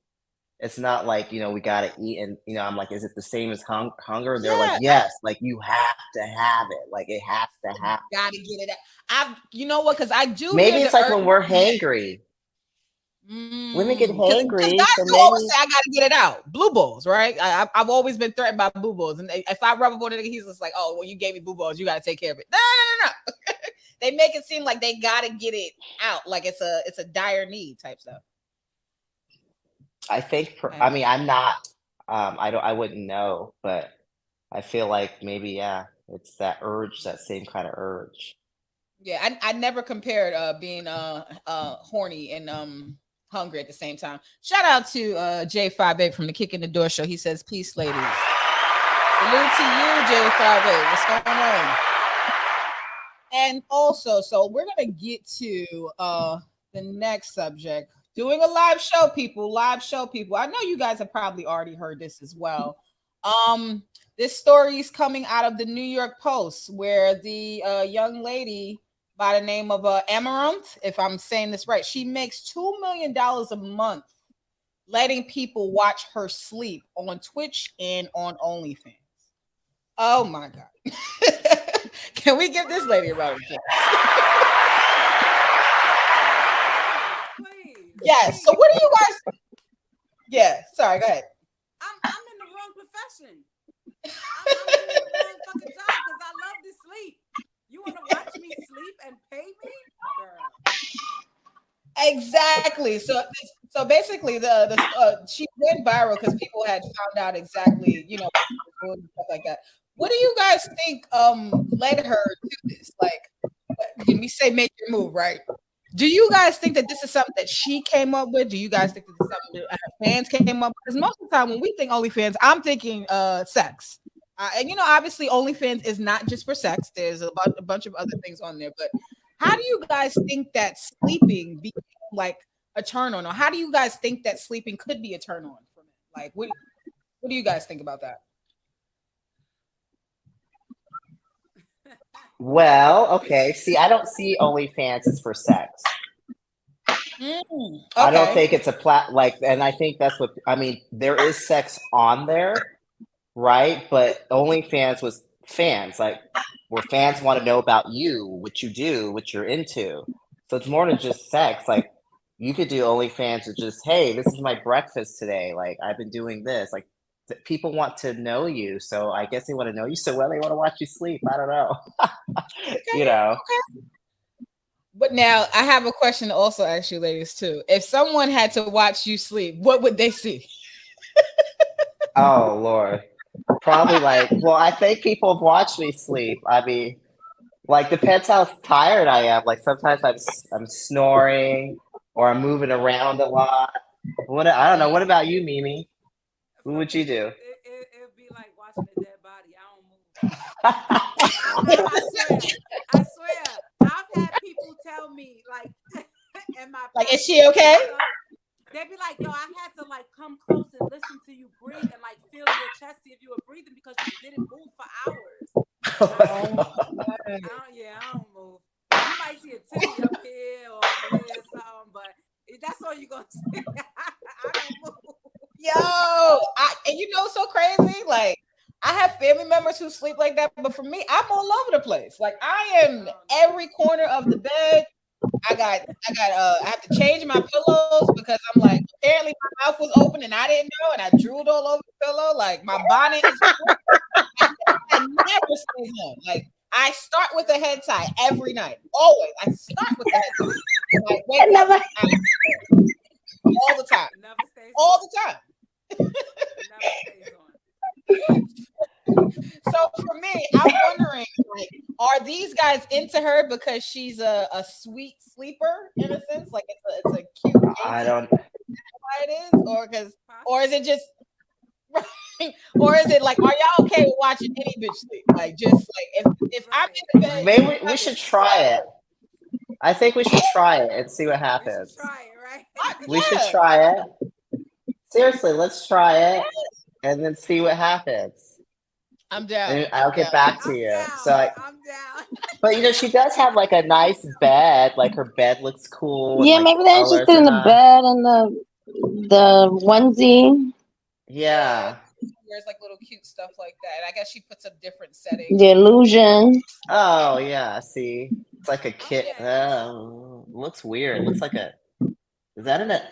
It's not like, you know, we got to eat and, you know, I'm like, is it the same as hunger? They're like, yes, like you have to have it. Like it has to happen. Got to get it out. You know what? Because I do. Maybe it's like when we're hangry. Women get hangry. Guys always say I got to get it out. Blue balls, right? I've always been threatened by blue balls. And if I rub up on it, he's just like, oh, well, you gave me blue balls. You got to take care of it. No. They make it seem like they got to get it out. Like it's a dire need type stuff. I think, I mean, I'm not, I wouldn't know, but I feel like maybe, yeah, it's that urge, that same kind of urge. Yeah. I never compared being horny and hungry at the same time. Shout out to J58 from the Kick in the Door show. He says, peace, ladies. Salute to you, J58. What's going on? And also, so we're going to get to the next subject. Doing a live show, people. Live show, people. I know you guys have probably already heard this as well. Um, this story is coming out of the New York Post, where the young lady by the name of Amaranth, if I'm saying this right, she makes $2 million a month letting people watch her sleep on Twitch and on OnlyFans. Oh my God. Can we give this lady a round of applause? Yes. So what do you guys? Yeah. Sorry. Go ahead. I'm in the wrong profession. I'm doing the wrong fucking job because I love to sleep. You want to watch me sleep and pay me, girl? Exactly. So basically, she went viral because people had found out exactly, and stuff like that. What do you guys think led her to this? Like, when we say make your move, right? Do you guys think that this is something that she came up with? Do you guys think that this is something that her fans came up with? Because most of the time when we think OnlyFans, I'm thinking sex. And obviously OnlyFans is not just for sex. There's a bunch of other things on there. But how do you guys think that sleeping became like a turn on? Or how do you guys think that sleeping could be a turn on for men? Like, what do you guys think about that? Well, okay. See, I don't see OnlyFans as for sex. Okay. I don't think it's and I think that's what I mean. There is sex on there, right? But OnlyFans was fans, like where fans want to know about you, what you do, what you're into. So it's more than just sex. Like you could do OnlyFans with just, hey, this is my breakfast today. Like I've been doing this. Like people want to know you, so I guess they want to know you so well they want to watch you sleep. I don't know. Okay. But now I have a question to also ask you ladies too. If someone had to watch you sleep, what would they see? Oh Lord. Probably well, I think people have watched me sleep. I mean, depends how tired I am. Like sometimes I'm snoring or I'm moving around a lot. I don't know. What about you, Mimi? What would you do? It'd be like watching a dead body. I don't move. I swear. I've had people tell me like, is she okay? They'd be like, yo, I had to come close and listen to you breathe and feel your chest, see if you were breathing because you didn't move for hours. I don't move. You might see a titty up here or over here or something, but that's all you're gonna see. I don't move. Yo, and so crazy. Like, I have family members who sleep like that, but for me, I'm all over the place. Like, I am every corner of the bed. I have to change my pillows because I'm like, apparently my mouth was open and I didn't know, and I drooled all over the pillow. Like, my bonnet is. I never stay home. Like, I start with a head tie every night. Always, I start with a head tie. Like, wait, all the time. All the time. So for me, I'm wondering, are these guys into her because she's a sweet sleeper in a sense? Like it's a cute. I don't. Why it is, or is it just, or is it like, are y'all okay with watching any bitch sleep? Like just like if I'm in the bed, maybe we should try it. I think we should try it and see what happens. We should try it. Seriously, let's try it and then see what happens. I'm down. And I'll get back to you. So, I'm down. But she does have a nice bed. Like her bed looks cool. Yeah, and, maybe they're interested in the bed and the onesie. Yeah. There's little cute stuff like that. And I guess she puts up different settings. The illusion. Oh yeah, see, it's like a kit. Looks weird. Looks like a. Is that in it?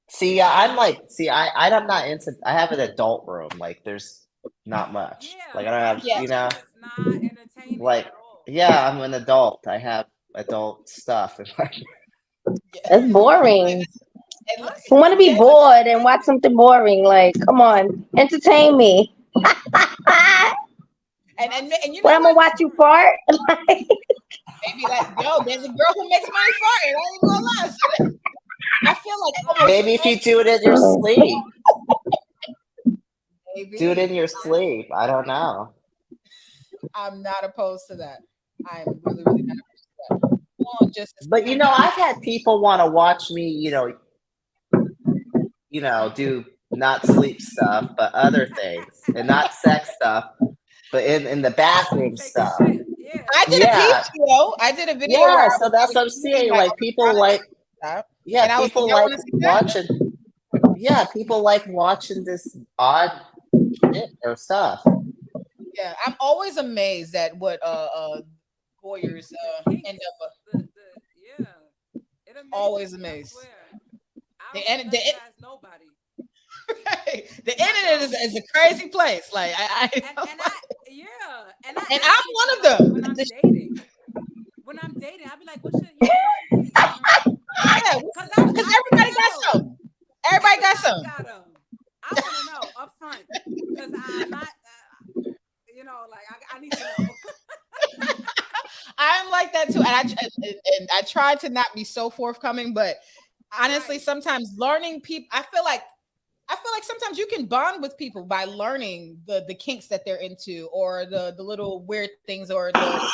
See, I'm I'm not into. I have an adult room. Like, there's not much. I don't have. It's not entertaining I'm an adult. I have adult stuff. That's boring. I want to be bored and watch something boring. Like, come on, entertain me. And when I'm gonna watch you fart. Maybe yo, there's a girl who makes money farting. I ain't gonna lie. So I feel like maybe if you do it in your sleep. Do it in your sleep. I don't know. I'm not opposed to that. I'm really, really not opposed to on just as But I've had people want to watch me, do not sleep stuff, but other things, and not sex stuff, but in the bathroom stuff. I did a peep video. I did a video where Yeah, I so was that's what I'm using saying. my Like people like, and yeah, I was people like, I like want to see that. watching. Yeah, people like watching this odd shit or stuff. Yeah, I'm always amazed at what voyeurs end up. Always amazed. The internet is a crazy place. Like and I'm one of them. When I'm dating, I'll be like, "What's your date?" Yeah, because everybody got some. Everybody got some. I want to know up front because I'm not, I need to know. I'm like that too, and I try to not be so forthcoming, but honestly, sometimes learning people, I feel like sometimes you can bond with people by learning the kinks that they're into, or the little weird things, or the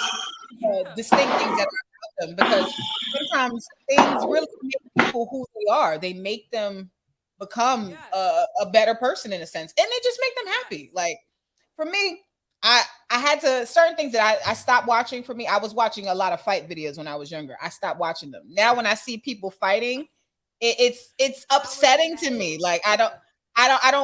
distinct things that are about them, because sometimes things really make people who they are. They make them become a better person in a sense, and they just make them happy. Like for me, I had to, certain things that I stopped watching. For me, I was watching a lot of fight videos when I was younger. I stopped watching them. Now when I see people fighting, it's upsetting to me. Like I don't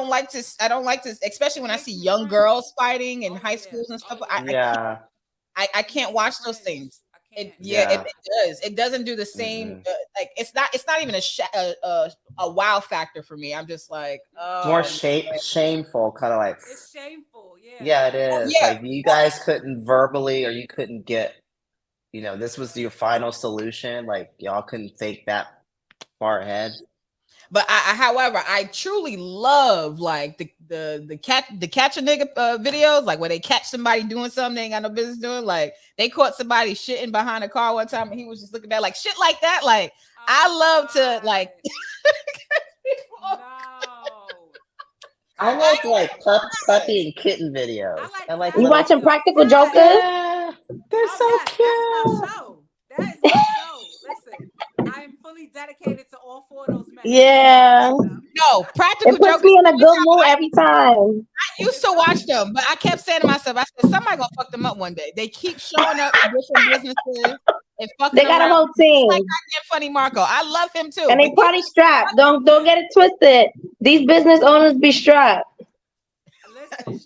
like to, especially when I see young girls fighting in high schools and stuff. I can't watch those things. It does. It doesn't do the same. Like it's not even a wow factor for me. I'm just like, It's more shameful, kind of like. It's shameful, yeah. Yeah, it is. Like you guys couldn't verbally, or you couldn't get, this was your final solution. Like y'all couldn't think that far ahead. But however, I truly love like the catch a nigga videos, like where they catch somebody doing something they ain't got no business doing. Like they caught somebody shitting behind a car one time, and he was just looking at like shit like that. Like I love to like. I like puppy and kitten videos. I like you watching Practical Jokers? Yeah, they're so cute. That's my show. That is my show. Listen, I am fully dedicated to all four of those men. Yeah. No, Practical It puts Jokers. me in a good mood every time. I used to watch them, but I kept saying to myself, I said, somebody gonna fuck them up one day. They keep showing up in different businesses and fucking. They got a whole team. Like Funny Marco. I love him too. And they probably strapped. Don't get it twisted. These business owners be strapped. Listen,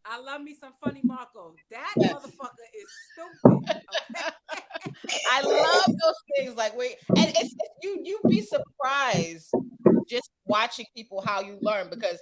I love me some Funny Marco. That motherfucker is stupid. Okay? I love those things. Like and it's you'd be surprised just watching people how you learn, because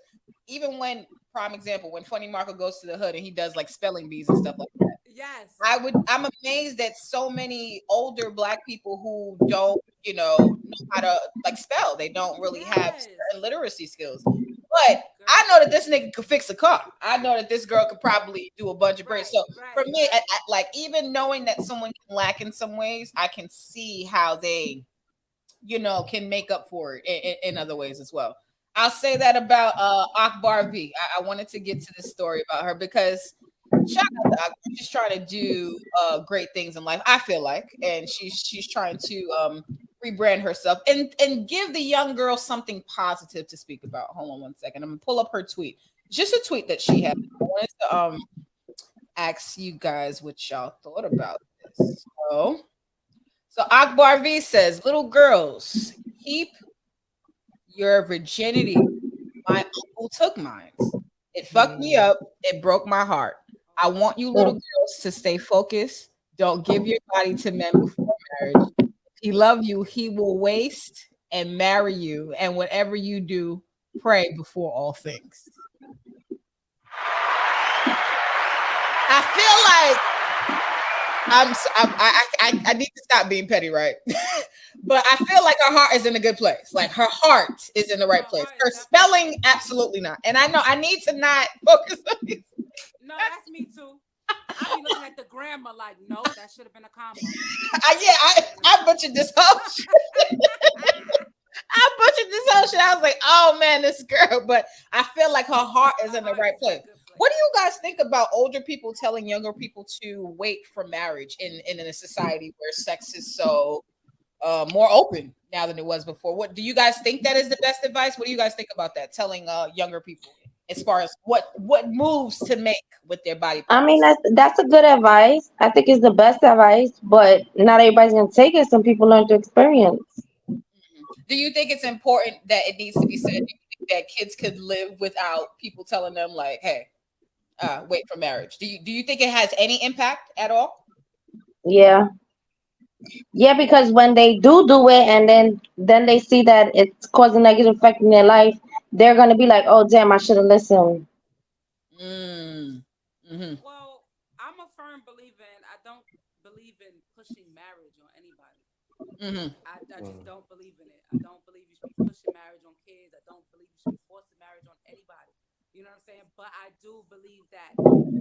even when, prime example, when Funny Marco goes to the hood and he does like spelling bees and stuff like that. Yes. I'm amazed at so many older Black people who don't, know how to like spell. They don't really have certain literacy skills. But I know that this nigga could fix a car. I know that this girl could probably do a bunch of braids. So for me, like even knowing that someone can lack in some ways, I can see how they, can make up for it in other ways as well. I'll say that about Akbar V. I wanted to get to this story about her because shout out to Akbar. She's trying to do great things in life, I feel like, and she's trying to rebrand herself and give the young girl something positive to speak about. Hold on one second. I'm gonna pull up her tweet. Just a tweet that she had. I wanted to ask you guys what y'all thought about this. So Akbar V says, little girls, keep your virginity. My uncle took mine. It fucked me up. It broke my heart. I want you little girls to stay focused. Don't give your body to men before marriage. If he loves you, he will waste and marry you. And whatever you do, pray before all things. I feel like I need to stop being petty, right? But I feel like her heart is in a good place. Like her heart is in the right place. Her spelling, absolutely not. And I know I need to not focus on this. No, that's me too. I be looking at the grammar like, no, that should have been a comma. I butchered this whole shit. I was like, oh man, this girl. But I feel like her heart is in the right place. What do you guys think about older people telling younger people to wait for marriage in a society where sex is so more open now than it was before? What do you guys think that is the best advice? What do you guys think about that? Telling younger people as far as what moves to make with their body I parts? mean, that's a good advice. I think it's the best advice, but not everybody's gonna take it. Some people learn to experience. Do you think it's important that it needs to be said? Do you think that kids could live without people telling them like, "Hey, wait for marriage"? Do you think it has any impact at all? Yeah. Yeah, because when they do it and then they see that it's causing negative effect in their life, they're gonna be like, "Oh, damn, I should have listened." Well, I'm a firm believer in. I don't believe in pushing marriage on anybody. I just don't believe in it. I don't believe you should be pushing marriage on kids. I don't believe you should be forcing marriage on anybody. You know what I'm saying? But I do believe that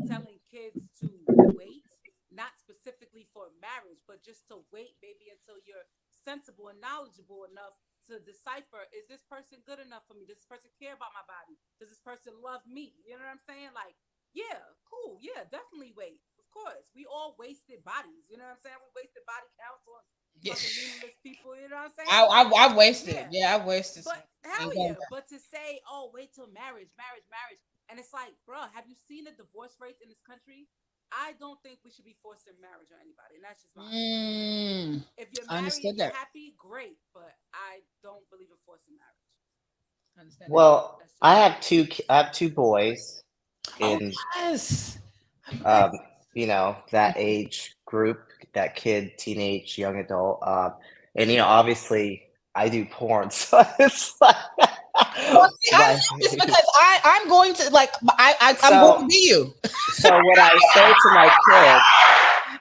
telling kids to wait, not specifically for marriage, but just to wait maybe until you're sensible and knowledgeable enough to decipher, is this person good enough for me? Does this person care about my body? Does this person love me? You know what I'm saying? Like, yeah, cool. Yeah, definitely wait. Of course. We all wasted bodies. You know what I'm saying? We wasted body counts on fucking meaningless people. You know what I'm saying? I wasted. Yeah, I wasted. But hell yeah. But to say, oh, wait till marriage. And it's like, bro, have you seen the divorce rates in this country? I don't think we should be forcing marriage on anybody. And that's just my opinion. If you're married and you're happy, great. But I don't believe in forcing marriage. Well, I have two boys in you know, that age group, that kid, teenage, young adult. And you know, obviously I do porn, so it's like well, see, I love this because I'm going to like I'm going to be you. So what I say to my kids,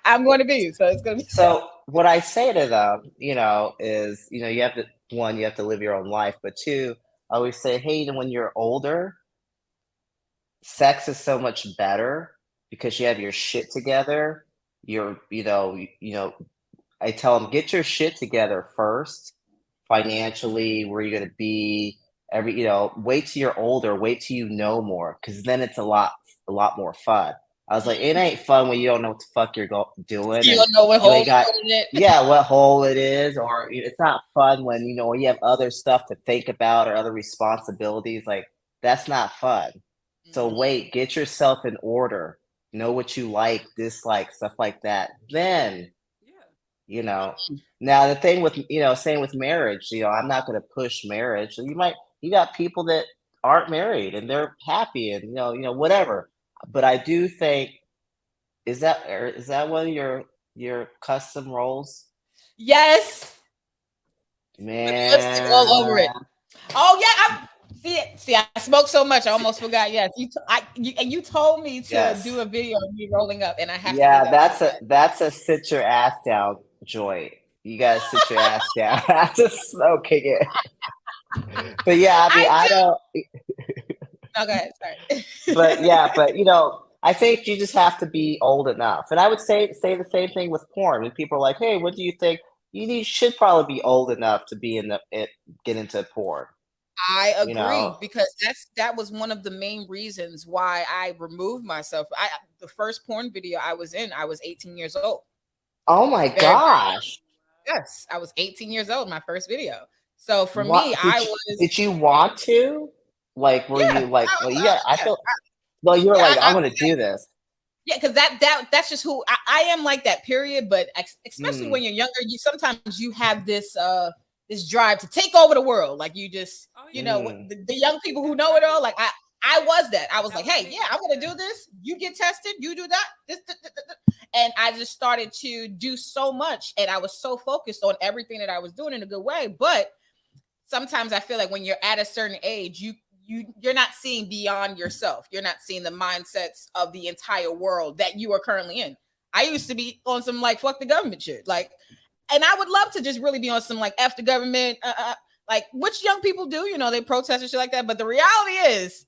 I'm going to be you. So it's gonna be so what I say to them, you know, is you know, you have to you have to live your own life, but two, I always say, hey, you know, when you're older, sex is so much better because you have your shit together. You know, I tell them, get your shit together first, financially, where you're gonna be, you know, wait till you're older, wait till you know more, because then it's a lot more fun. I was like, it ain't fun when you don't know what the fuck you're doing. You don't know what hole in it. Yeah, what hole it is, or it's not fun when you know when you have other stuff to think about or other responsibilities. Like that's not fun. So wait, get yourself in order. Know what you like, dislike, stuff like that. Then, you know. Now the thing with same with marriage. You know, I'm not going to push marriage. You got people that aren't married and they're happy and you know whatever. But I do think is that one of your custom roles? Yes. Man, lipstick all over it. Oh yeah, See, I smoked so much, I almost forgot. Yes, you told me to do a video of me rolling up, and I have to do that. That's a sit your ass down joint. You gotta sit your ass down after smoking it. But yeah, I mean, I don't. No, go ahead. Sorry. but you know, I think you just have to be old enough. And I would say the same thing with porn. When people are like, "Hey, what do you think?" You should probably be old enough to be get into porn. I agree, you know? because that was one of the main reasons why I removed myself. The first porn video I was in, I was 18 years old. Oh my gosh! Yes, I was 18 years old. My first video. So for me, Did you want to? Like, were you like? Well, yeah, I feel. Well, you were like, I'm going to do this. Yeah, because that's just who I am, like that. Period. But especially when you're younger, sometimes you have this drive to take over the world. Like you just, you know, the young people who know it all. Like I was that. I was like, hey, yeah, I'm going to do this. You get tested. You do that. This. And I just started to do so much, and I was so focused on everything that I was doing in a good way. But sometimes I feel like when you're at a certain age, you're not seeing beyond yourself. You're not seeing the mindsets of the entire world that you are currently in. I used to be on some like fuck the government shit, like, and I would love to just really be on some like F the government, like which young people do, you know, they protest and shit like that. But the reality is,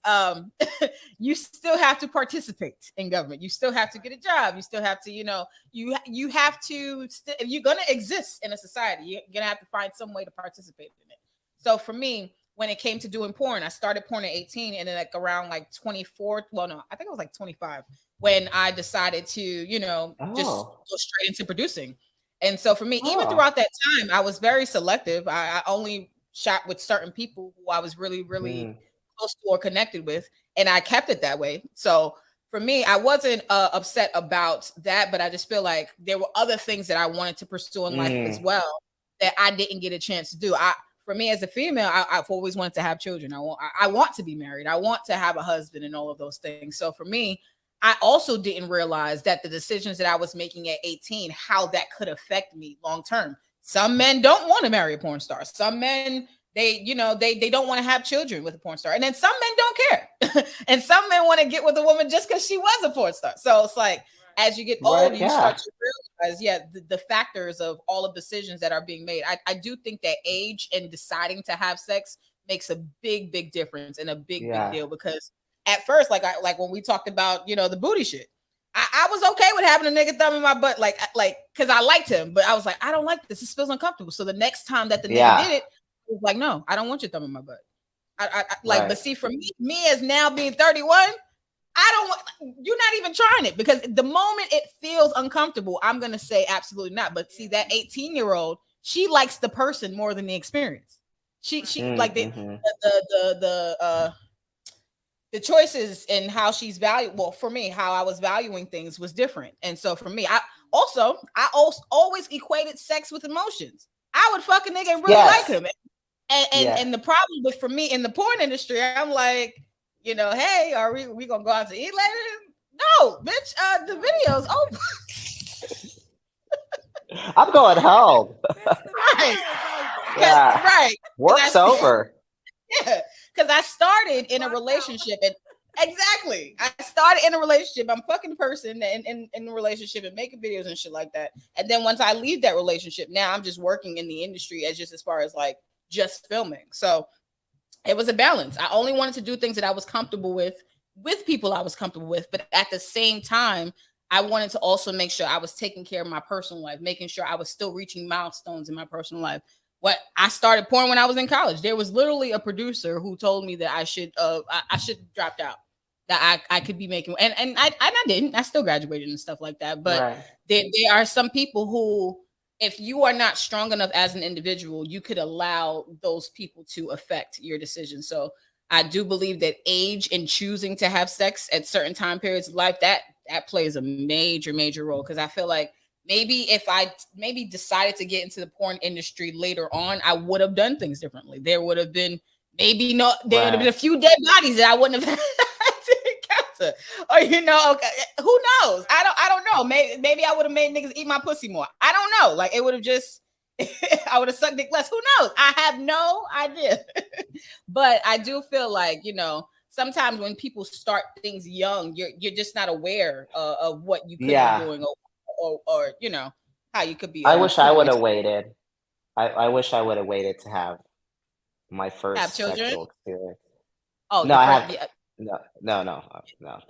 you still have to participate in government. You still have to get a job. You still have to, you know, you have to. If you're gonna exist in a society, you're gonna have to find some way to participate in it. So for me, when it came to doing porn. I started porn at 18, and then like around like 24. Well, no, I think it was like 25 when I decided to, you know, just go straight into producing. And so for me, even throughout that time, I was very selective. I only shot with certain people who I was really, really close to or connected with, and I kept it that way. So for me, I wasn't upset about that, but I just feel like there were other things that I wanted to pursue in life as well that I didn't get a chance to do. For me as a female, I've always wanted to have children. I want to be married. I want to have a husband and all of those things. So for me, I also didn't realize that the decisions that I was making at 18, how that could affect me long term. Some men don't want to marry a porn star. Some men, they don't want to have children with a porn star. And then some men don't care. And some men want to get with a woman just because she was a porn star. So it's like, as you get older, you start to realize, the factors of all of the decisions that are being made. I do think that age and deciding to have sex makes a big, big difference and a big deal, because at first, like when we talked about, the booty shit, I was okay with having a nigga thumb in my butt, like, because I liked him, but I was like, I don't like this. This feels uncomfortable. So the next time that the nigga did it, I was like, no, I don't want your thumb in my butt. But see, for me as now being 31, you're not even trying it, because the moment it feels uncomfortable, I'm going to say absolutely not. But see, that 18-year-old, she likes the person more than the experience. She like the choices and how she's valued. Well, for me, how I was valuing things was different. And so for me, I always equated sex with emotions. I would fuck a nigga and really like him. And the problem with, for me in the porn industry, I'm like, hey, are we gonna go out to eat later? No, bitch. The video's over. I'm going home. Right. Work's over. Yeah, because I started in a relationship, and exactly, I started in a relationship. I'm fucking the person in the relationship and making videos and shit like that. And then once I leave that relationship, now I'm just working in the industry as far as like just filming. So it was a balance. I only wanted to do things that I was comfortable with people I was comfortable with, but at the same time, I wanted to also make sure I was taking care of my personal life, making sure I was still reaching milestones in my personal life. I started porn when I was in college. There was literally a producer who told me that I should dropped out, that I could be making, and I didn't. I still graduated and stuff like that. But there are some people who, if you are not strong enough as an individual, you could allow those people to affect your decision. So I do believe that age and choosing to have sex at certain time periods of life, that plays a major, major role. Because I feel like maybe if I decided to get into the porn industry later on, I would have done things differently. There would have been there would have been a few dead bodies that I wouldn't have had to encounter. Or who knows? I don't know. Maybe I would have made niggas eat my pussy more. I don't know. Like, it would have just I would have sucked dick less. Who knows? I have no idea. But I do feel like, sometimes when people start things young, you're just not aware of what you could be doing or how you could be. I wish I would have waited. I wish I would have waited to have my first sexual experience. Oh no, no.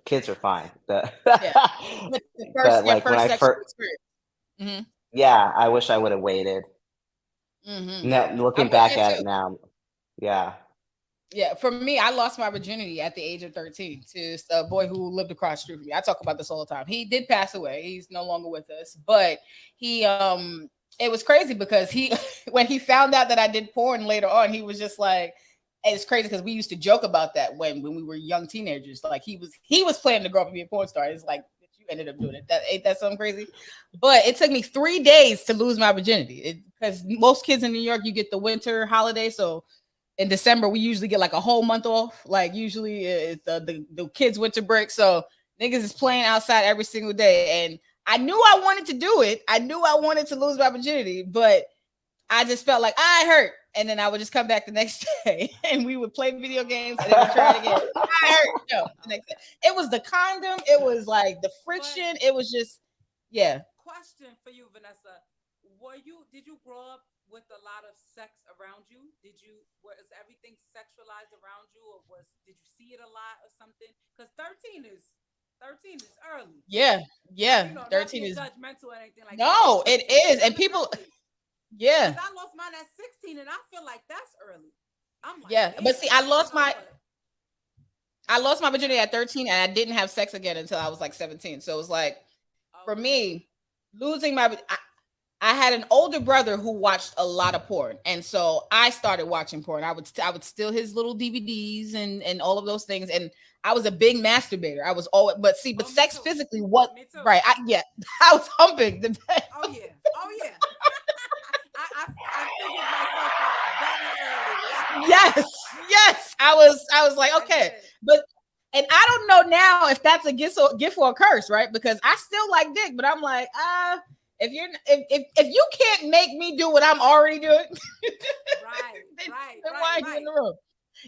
Kids are fine. But when I first experience. Yeah, I wish I would have waited. Now, looking back at it now, Yeah, for me, I lost my virginity at the age of 13 to a boy who lived across the street from me. I talk about this all the time. He did pass away. He's no longer with us, but he it was crazy because when he found out that I did porn later on, he was just like, it's crazy because we used to joke about that when we were young teenagers. Like, he was planning to grow up and be a porn star. It's like, you ended up doing it. Ain't that something crazy? But it took me 3 days to lose my virginity because most kids in New York, you get the winter holiday. So in December, we usually get like a whole month off. Like, usually it's the kids' winter break. So niggas is playing outside every single day. And I knew I wanted to do it. I knew I wanted to lose my virginity, but I just felt like I hurt. And then I would just come back the next day and we would play video games and then we'd try it again. I hurt. No, the next day. It was the condom. It was like the friction. It was just, Question for you, Vanessa. Did you grow up with a lot of sex around you? Was everything sexualized around you, or did you see it a lot or something? Because 13 is early. Yeah. 13 is judgmental or anything like no, that. it is. And people, I lost mine at 16 and I feel like that's early. I'm like, Yeah, but see, I lost you know my what? I lost my virginity at 13, and I didn't have sex again until I was like 17. So it was like, for me, losing my I had an older brother who watched a lot of porn, and so I started watching porn. I would steal his little DVDs and all of those things, and I was a big masturbator. I was always, but see, but sex physically, what? Right? Yeah, I was humping the bed. Oh yeah, oh yeah. I figured myself out very early. Yes, yes. I was like, okay, but and I don't know now if that's a gift or a curse, right? Because I still like dick, but I'm like, if you can't make me do what I'm already doing, then why are you in the room?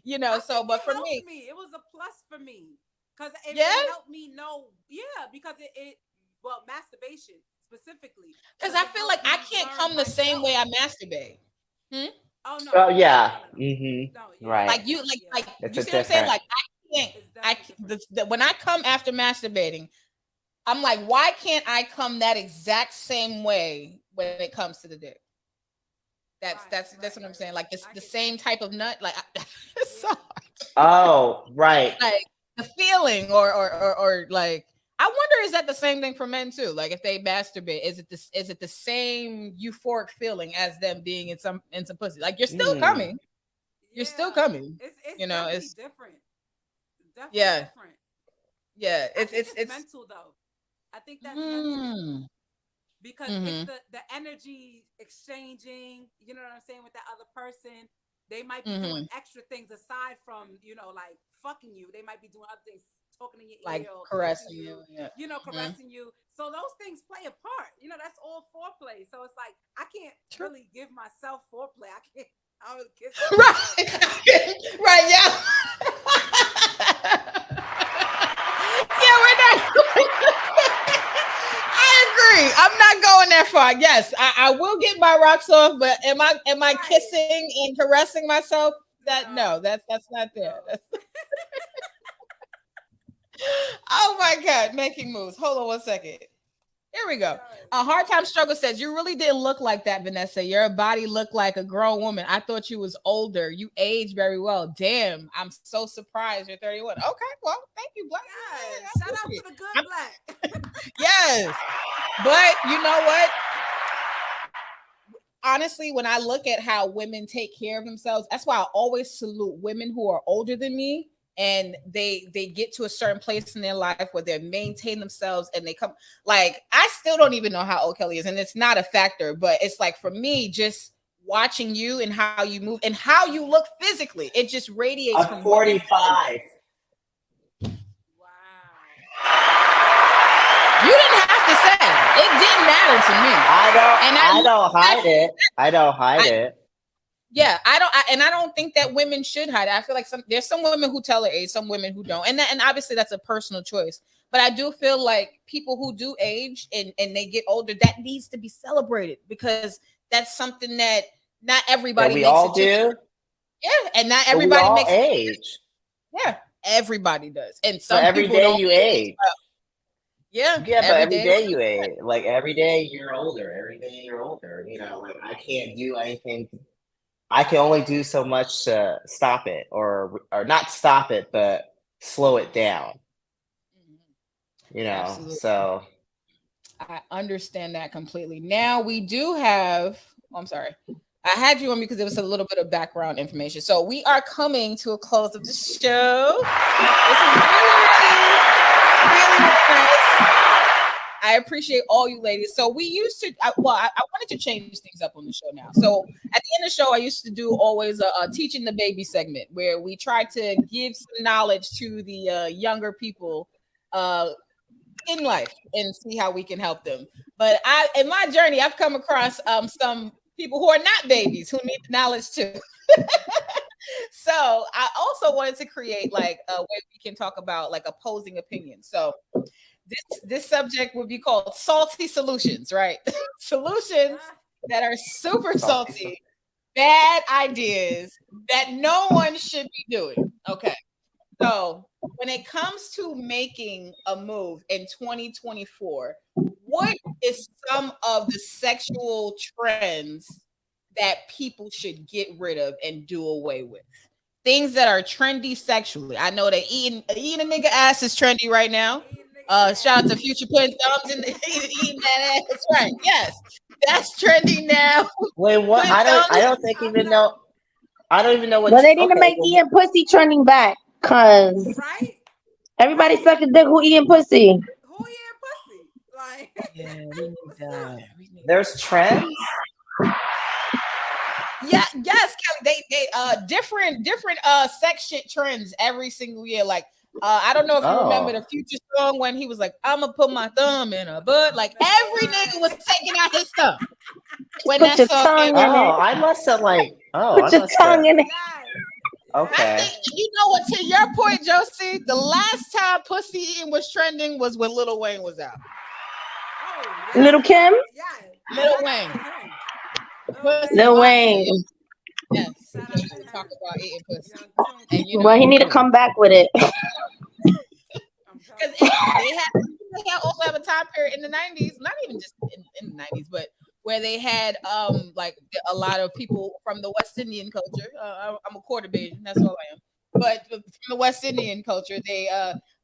You know. So, but for me, it was a plus for me because it helped me know. Yeah, because it well, masturbation specifically. Because I feel like I can't come the same way I masturbate. Oh no. Oh yeah. Right. Like you It's you a see what I'm saying? different. Like I can't, when I come after masturbating, I'm like, why can't I come that exact same way when it comes to the dick? That's what I'm saying. Like it's the same type of nut. Like it's so Oh, right. like the feeling or like I wonder, is that the same thing for men too? Like if they masturbate, is it the same euphoric feeling as them being in some pussy? Like you're still coming. You're still coming. It's you know, it's different. It's definitely different. Yeah, it's mental though. I think that's mental. Because it's the energy exchanging, you know what I'm saying, with that other person. They might be doing extra things aside from, like fucking you. They might be doing other things, talking in your like ear, or caressing you, caressing you. So those things play a part. That's all foreplay. So it's like I can't really give myself foreplay. I would kiss right, yeah. Yeah, we're not. I agree. I'm not going that far. Yes, I will get my rocks off, but am I kissing and caressing myself? That's not there. Oh my God, making moves. Hold on one second. Here we go. A hard time struggle says, you really didn't look like that, Vanessa. Your body looked like a grown woman. I thought you was older. You aged very well. Damn, I'm so surprised you're 31. Okay, well, thank you, Black. Shout out to the good Black. Yes, but you know what? Honestly, when I look at how women take care of themselves, that's why I always salute women who are older than me. And they get to a certain place in their life where they maintain themselves and they come, like, I still don't even know how old Kellie is, and it's not a factor, but it's like, for me, just watching you and how you move and how you look physically, it just radiates from 45. You didn't have to say it. It didn't matter to me. I don't hide it. I don't hide it. Yeah, I don't think that women should hide it. I feel like there's some women who tell their age, some women who don't, and obviously that's a personal choice. But I do feel like people who do age and they get older, that needs to be celebrated, because that's something that not everybody we makes all it do. to. Yeah, and not everybody all makes age. Yeah, everybody does, and some but every people day don't you age. Yeah, but every day you age. Like every day you're older. Every day you're older. Like I can't do anything. I can only do so much to stop it, or not stop it, but slow it down. Absolutely. So I understand that completely. Now we do have. I'm sorry, I had you on because there was a little bit of background information. So we are coming to a close of the show. This is really nice. I appreciate all you ladies. So we used to, I wanted to change things up on the show now. So at the end of the show, I used to do always a teaching the baby segment where we try to give some knowledge to the younger people in life and see how we can help them. But in my journey, I've come across some people who are not babies who need the knowledge too. So I also wanted to create like a way we can talk about like opposing opinions. So this subject would be called salty solutions, right? Solutions that are super salty, bad ideas that no one should be doing. Okay. So when it comes to making a move in 2024, what is some of the sexual trends that people should get rid of and do away with. Things that are trendy sexually. I know that eating a nigga ass is trendy right now. Shout out to Future putting thumbs in eating that ass. Right. Yes. That's trendy now. Wait, what? I don't even know what. Well, they need to make eating pussy trending back, cause everybody suck a dick who eating pussy. Yeah, we need that. There's trends. Yeah, yes, Kelly. They different sex shit trends every single year. Like I don't know if you remember the Future song when he was like, "I'ma put my thumb in her butt." Like every nigga was taking out his thumb when Put your tongue in it. I must have Put your tongue in it. Okay. I think, you know what? To your point, Jozey, the last time pussy eating was trending was when Lil Wayne was out. Little Kim. Lil Wayne. Lil Wayne. Yes. Talk about eating pussy. And Well, he need to come back with it. Because they also have a time period in the 90s, not even just in the 90s, but where they had like a lot of people from the West Indian culture. I'm a quarter Bajan, that's all I am. But from the West Indian culture, they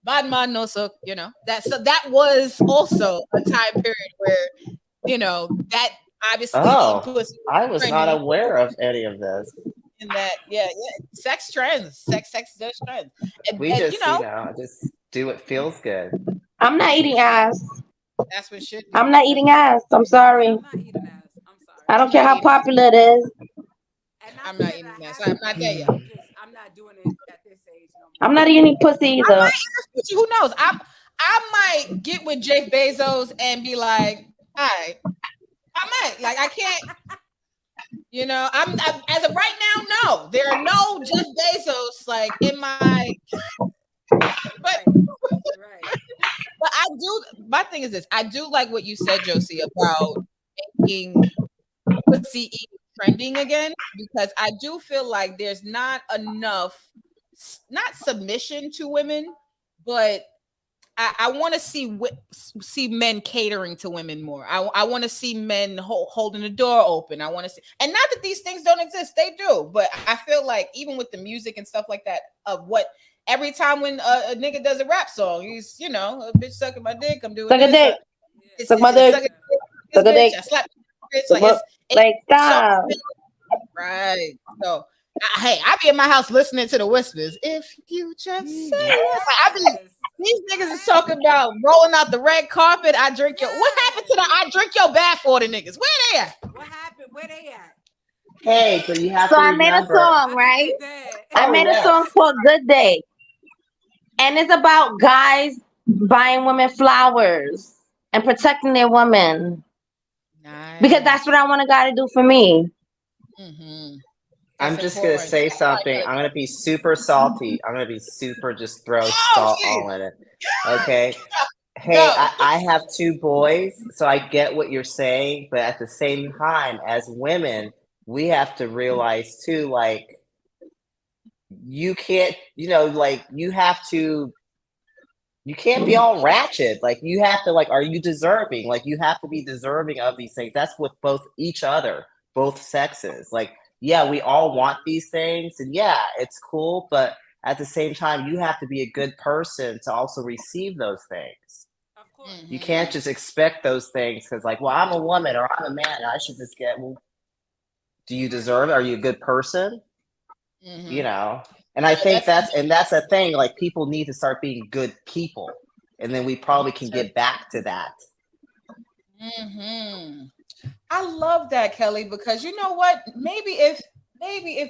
bad man no so, you know, that was also a time period where, you know, that obviously I was not aware of any of this. In that, sex trends, sex does trends. And, We just, just do what feels good. I'm not eating ass. That's what should be. I'm not eating ass. I'm sorry. I don't care how popular it is. I'm not eating ass. I'm not there yet. I'm not doing it at this age. I'm not eating pussy either. Who knows? I might get with Jeff Bezos and be like, all right, I might. Like, I can't. You know, I'm as of right now. No, there are no Jeff Bezos like in my. But I do. My thing is this: I do like what you said, Jozey, about making pussy eating trending again, because I do feel like there's not enough, not submission to women, but I want to see men catering to women more. I want to see men holding the door open. I want to see, and not that these things don't exist, they do. But I feel like even with the music and stuff like that, of what every time when a nigga does a rap song, he's, you know, a bitch sucking my dick, I'm doing suck a dick, suck my dick, suck a dick, I slap bitch, like stop. Right. So hey, I be in my house listening to the whispers. If you just say yes, I be. These niggas is talking about rolling out the red carpet. I drink your. What happened to the I drink your bath for the niggas? Where they at? What happened? Where they at? Hey, so you have so to I made a remember. song, right? I made a song called Good Day. And it's about guys buying women flowers and protecting their women. Nice. Because that's what I want a guy to do for me. Mm-hmm. I'm just going to say something. I'm going to be super salty. I'm going to be super just throw salt all in it. Okay? Hey, I have 2 boys, so I get what you're saying. But at the same time, as women, we have to realize too, like, you can't, you know, like, you can't be all ratchet. Like, you have to, like, are you deserving? Like, you have to be deserving of these things. That's with both each other, both sexes. Like, yeah, we all want these things, and yeah, it's cool, but at the same time, you have to be a good person to also receive those things. Of course. Mm-hmm. You can't just expect those things because, like, well, I'm a woman or I'm a man, I should just get, well, do you deserve it? Are you a good person? Mm-hmm. You know? And I think that's a thing, like, people need to start being good people, and then we probably can get back to that. Mm-hmm. I love that, Kelly, because you know what? Maybe if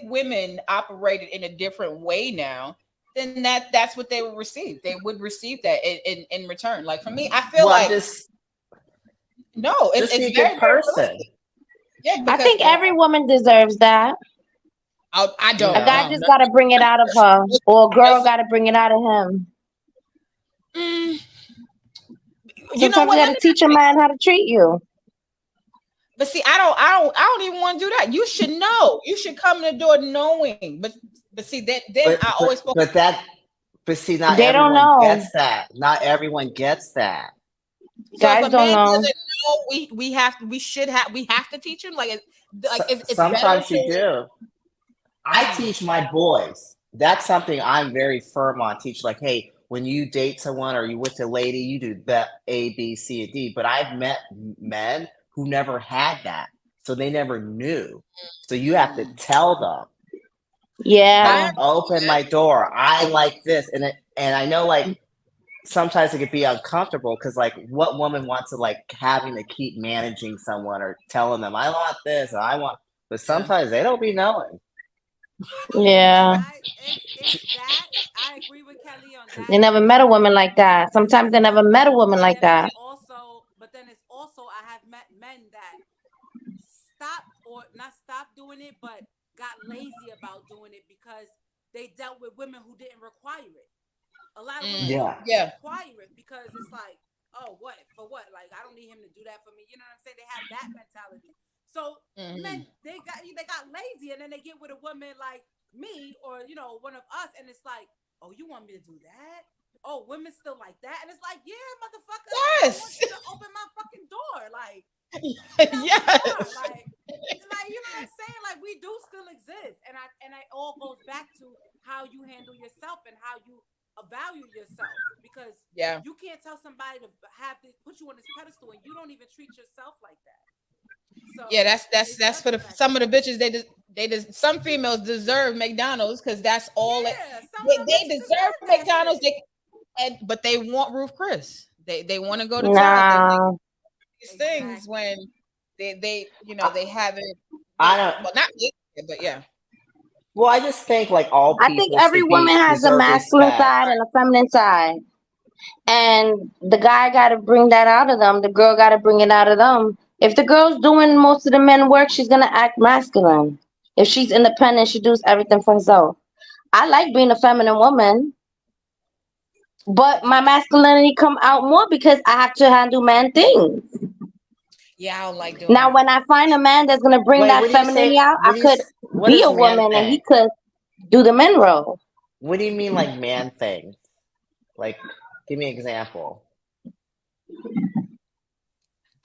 women operated in a different way now, then that's what they would receive. They would receive that in return. Like for me, I feel it's a good person. Yeah, I think every woman deserves that. I don't. A guy just got to bring it out of her, or a girl got to bring it out of him. You know what? You got to teach a man how to treat you. But see, I don't even want to do that. You should know. You should come in the door knowing. But see that then I always. But see, not everyone gets that. Not everyone gets that. Guys don't know. we should have to teach them? Like it's better Sometimes you to. do. I teach my boys. That's something I'm very firm on. Teach like, hey, when you date someone or you with a lady, you do that A, B, C, and D. But I've met men who never had that, so they never knew. So you have to tell them. Yeah. Like, open my door. I like this, and I know like sometimes it could be uncomfortable because like what woman wants to like having to keep managing someone or telling them I want this or I want, but sometimes they don't be knowing. Yeah. I agree with Kelly on that. They never met a woman like that. Sometimes they never met a woman like that. But then it's also I have met men that stopped or not stopped doing it, but got lazy about doing it because they dealt with women who didn't require it. A lot of women don't require it because it's like, oh, what for what? Like I don't need him to do that for me. You know what I'm saying? They have that mentality. So men, they got lazy, and then they get with a woman like me or one of us, and it's like, oh, you want me to do that? Oh, women still like that, and it's like, yeah, motherfucker, yes, I want you to open my fucking door, like, yes, like you know what I'm saying? Like we do still exist, and it all goes back to how you handle yourself and how you value yourself, because you can't tell somebody to put you on this pedestal and you don't even treat yourself like that. So that's for some of the bitches. Some females deserve McDonald's because that's all they deserve McDonald's. But they want Ruth Chris. They want to go to town. These things when they haven't. I don't. Well, not but yeah. Well, I just think like all people. I think every woman has a masculine side and a feminine side, and the guy got to bring that out of them. The girl got to bring it out of them. If the girl's doing most of the men work, she's gonna act masculine. If she's independent, she does everything for herself. I like being a feminine woman, but my masculinity come out more because I have to handle man things. Yeah, I don't like doing now, when I find a man that's gonna bring that femininity out, I could be a woman and he could do the men role. What do you mean, like man things? Like, give me an example.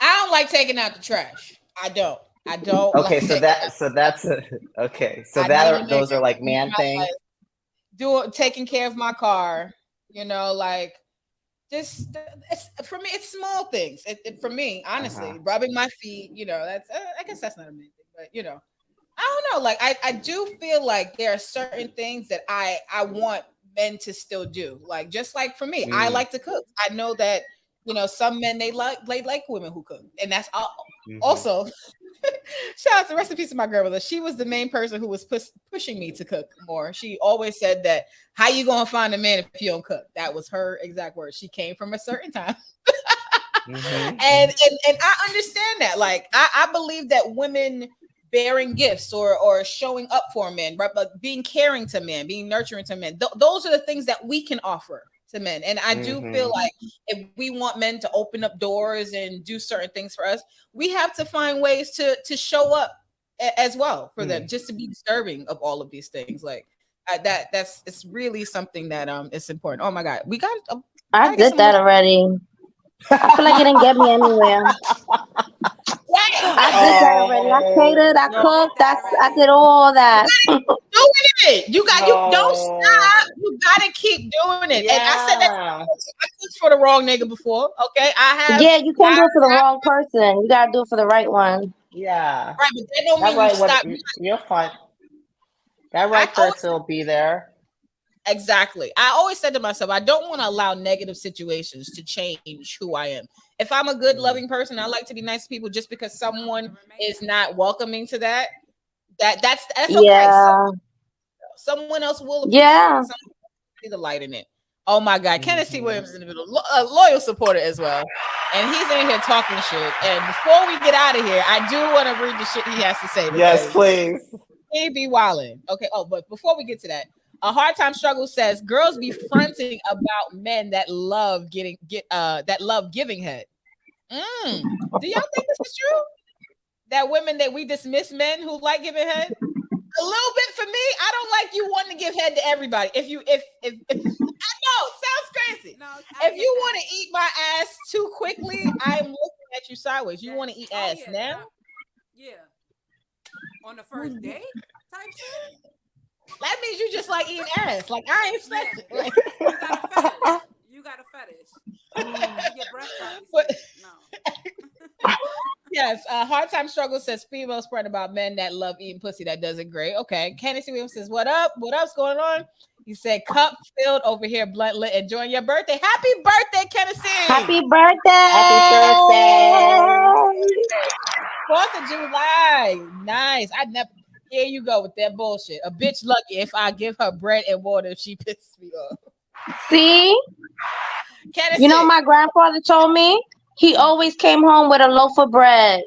I don't like taking out the trash. I don't. Okay, so that's okay. So those are like man things. Taking care of my car. Like just for me, it's small things. For me, honestly, rubbing my feet. That's I guess that's not a man thing, but I don't know. Like I do feel like there are certain things that I want men to still do. Like just like for me, I like to cook. I know that some men they like women who cook, and that's all. Also, shout out to rest in peace to my grandmother. She was the main person who was pushing me to cook more. She always said that, how you gonna find a man if you don't cook? That was her exact words. She came from a certain time. And I understand that. Like I believe that women bearing gifts or showing up for men, right? But being caring to men, being nurturing to men, those are the things that we can offer to men. And I do feel like if we want men to open up doors and do certain things for us, we have to find ways to show up as well for them, just to be deserving of all of these things. Like it's really something that it's important. Oh my God, we got. I did that already. I feel like it didn't get me anywhere. I did that already. I catered, I cooked, I did all that. Do it. You don't stop. You gotta keep doing it. Yeah. And I said that I cooked for the wrong nigga before. Okay. Yeah, you can't do it for the wrong person. You gotta do it for the right one. Yeah. Right, but that don't mean you stop. You're fine. That right person will be there. Exactly. I always said to myself, I don't want to allow negative situations to change who I am. If I'm a good, loving person, I like to be nice to people. Just because someone is not welcoming to that's okay. Yeah. Someone else will appreciate see the light in it. Oh my God, Kenneth C. Williams is a loyal supporter as well, and he's in here talking shit. And before we get out of here, I do want to read the shit he has to say. Yes, please. He be wildin'. Okay. Oh, but before we get to that. A Hard Time Struggle says girls be fronting about men that love giving head. Do y'all think this is true? That women that we dismiss men who like giving head? A little bit for me. I don't like you wanting to give head to everybody. If I know, sounds crazy. No, if you want to eat my ass too quickly, I'm looking at you sideways. You want to eat ass now? Yeah. On the first date type shit? That means you just like eating ass. Like, I ain't expecting. Yeah. Like, you got a fetish. You got a fetish. Your breath probably no. Yes, Hard Time Struggle says females spread about men that love eating pussy that doesn't great. Okay. Kennedy Williams says, what up? What up's going on? He said, cup filled over here, blunt lit, enjoying your birthday. Happy birthday, Kennedy! Happy birthday! Happy birthday! 4th of July. Nice. I never. Here you go with that bullshit. A bitch lucky if I give her bread and water if she pisses me off. See? Kennedy. You know, my grandfather told me he always came home with a loaf of bread.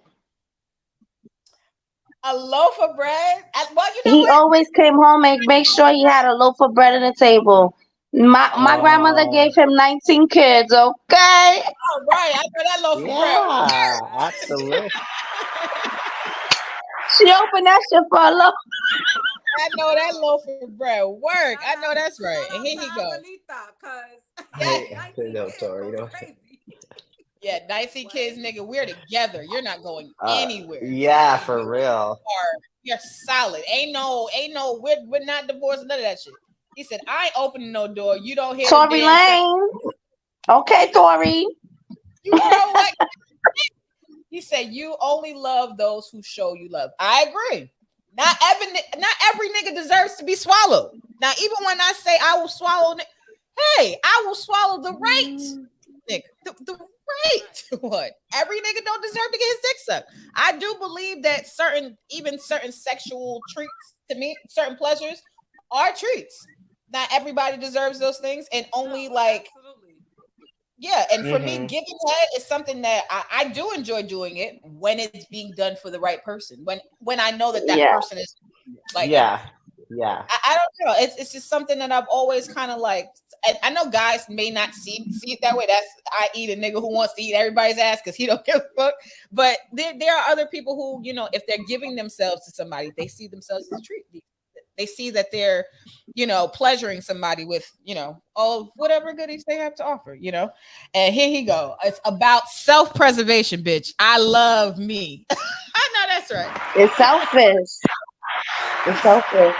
A loaf of bread? Well, you know He what? always came home and make sure he had a loaf of bread on the table. My grandmother gave him 19 kids, okay? All right, I know that loaf of bread. Yeah, absolutely. She opened that shit for a loaf. I know that loaf of bread work. I know that's right. And here he goes. Yeah, 19 kids, nigga. We're together. You're not going anywhere. Yeah, for real. You're solid. Ain't no. We're not divorced. None of that shit. He said, I ain't opening no door. You don't hear Tory Lane. Okay, Tory. You know what? He said, you only love those who show you love. I agree. Not every nigga deserves to be swallowed. Now, even when I say I will swallow, hey, I will swallow the right nigga. The right one. Every nigga don't deserve to get his dick sucked. I do believe that certain sexual treats, to me, certain pleasures are treats. Not everybody deserves those things, and only and for me, giving head is something that I do enjoy doing it when it's being done for the right person. When I know that person is like, I don't know. It's just something that I've always kind of like. I know guys may not see it that way. That's I eat a nigga who wants to eat everybody's ass because he don't give a fuck. But there are other people who, you know, if they're giving themselves to somebody, they see themselves as a treat. They see that they're, you know, pleasuring somebody with, you know, all whatever goodies they have to offer, you know. And here he go. It's about self-preservation, bitch. I love me. I know that's right. It's selfish. It's selfish.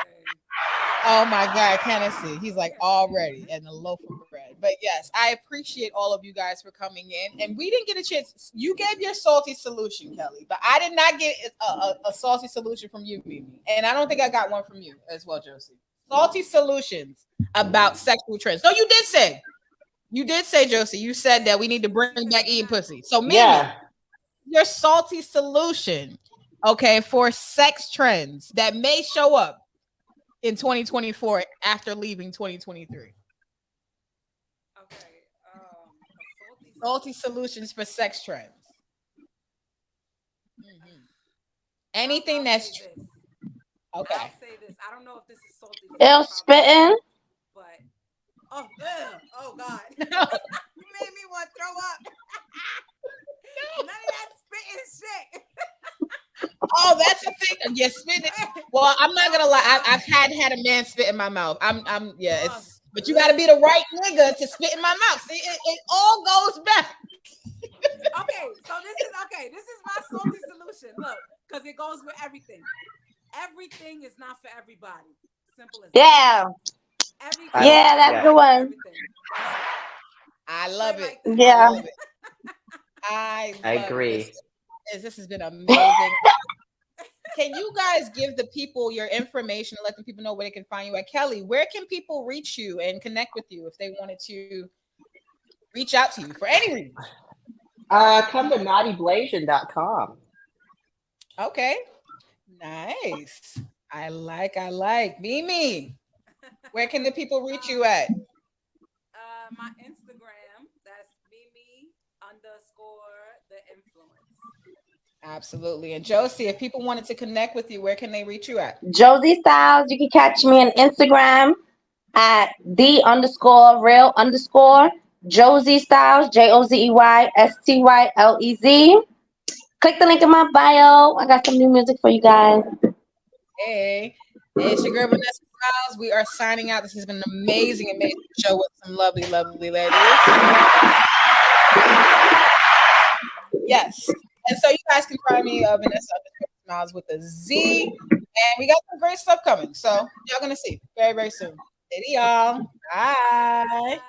Oh my God, Tennessee. He's like already and a loaf of bread. But yes, I appreciate all of you guys for coming in. And we didn't get a chance. You gave your salty solution, Kelly, but I did not get a salty solution from you, Mimi. And I don't think I got one from you as well, Jozey. Salty solutions about sexual trends. No, you did say, Jozey, you said that we need to bring back eating pussy. So Mimi, your salty solution, okay, for sex trends that may show up in 2024 after leaving 2023. Okay. Salty solutions for sex trends. Mm-hmm. Anything that's okay. I'll say this. I don't know if this is salty. Spitting. But oh God. You made me want to throw up. None of that spitting shit. Oh, that's a thing. Yeah, spitting. Well, I'm not gonna lie. I've had a man spit in my mouth. It's but you got to be the right nigga to spit in my mouth. See, it all goes back. Okay, so this is my salty solution. Look, because it goes with everything. Everything is not for everybody. Simple as that. Yeah, that's the one. I love it. Yeah. I agree. This has been amazing. Can you guys give the people your information and let the people know where they can find you at? Kelly, where can people reach you and connect with you if they wanted to reach out to you for any reason? Come to naughtyblazion.com. Okay. Nice. I like. Mimi, where can the people reach you at? My Instagram, that's Mimi_the_influence. Absolutely. And Jozey, if people wanted to connect with you, where can they reach you at? Jozey Stylez. You can catch me on Instagram at _real_ Jozey Stylez, JOZEYSTYLEZ. Click the link in my bio. I got some new music for you guys. Hey, it's your girl Vanessa Smilez. We are signing out. This has been an amazing show with some lovely ladies. Yes. And so you guys can find me Vanessa Smiles with a Z. And we got some great stuff coming. So y'all gonna see very, very soon. Hey y'all. Bye.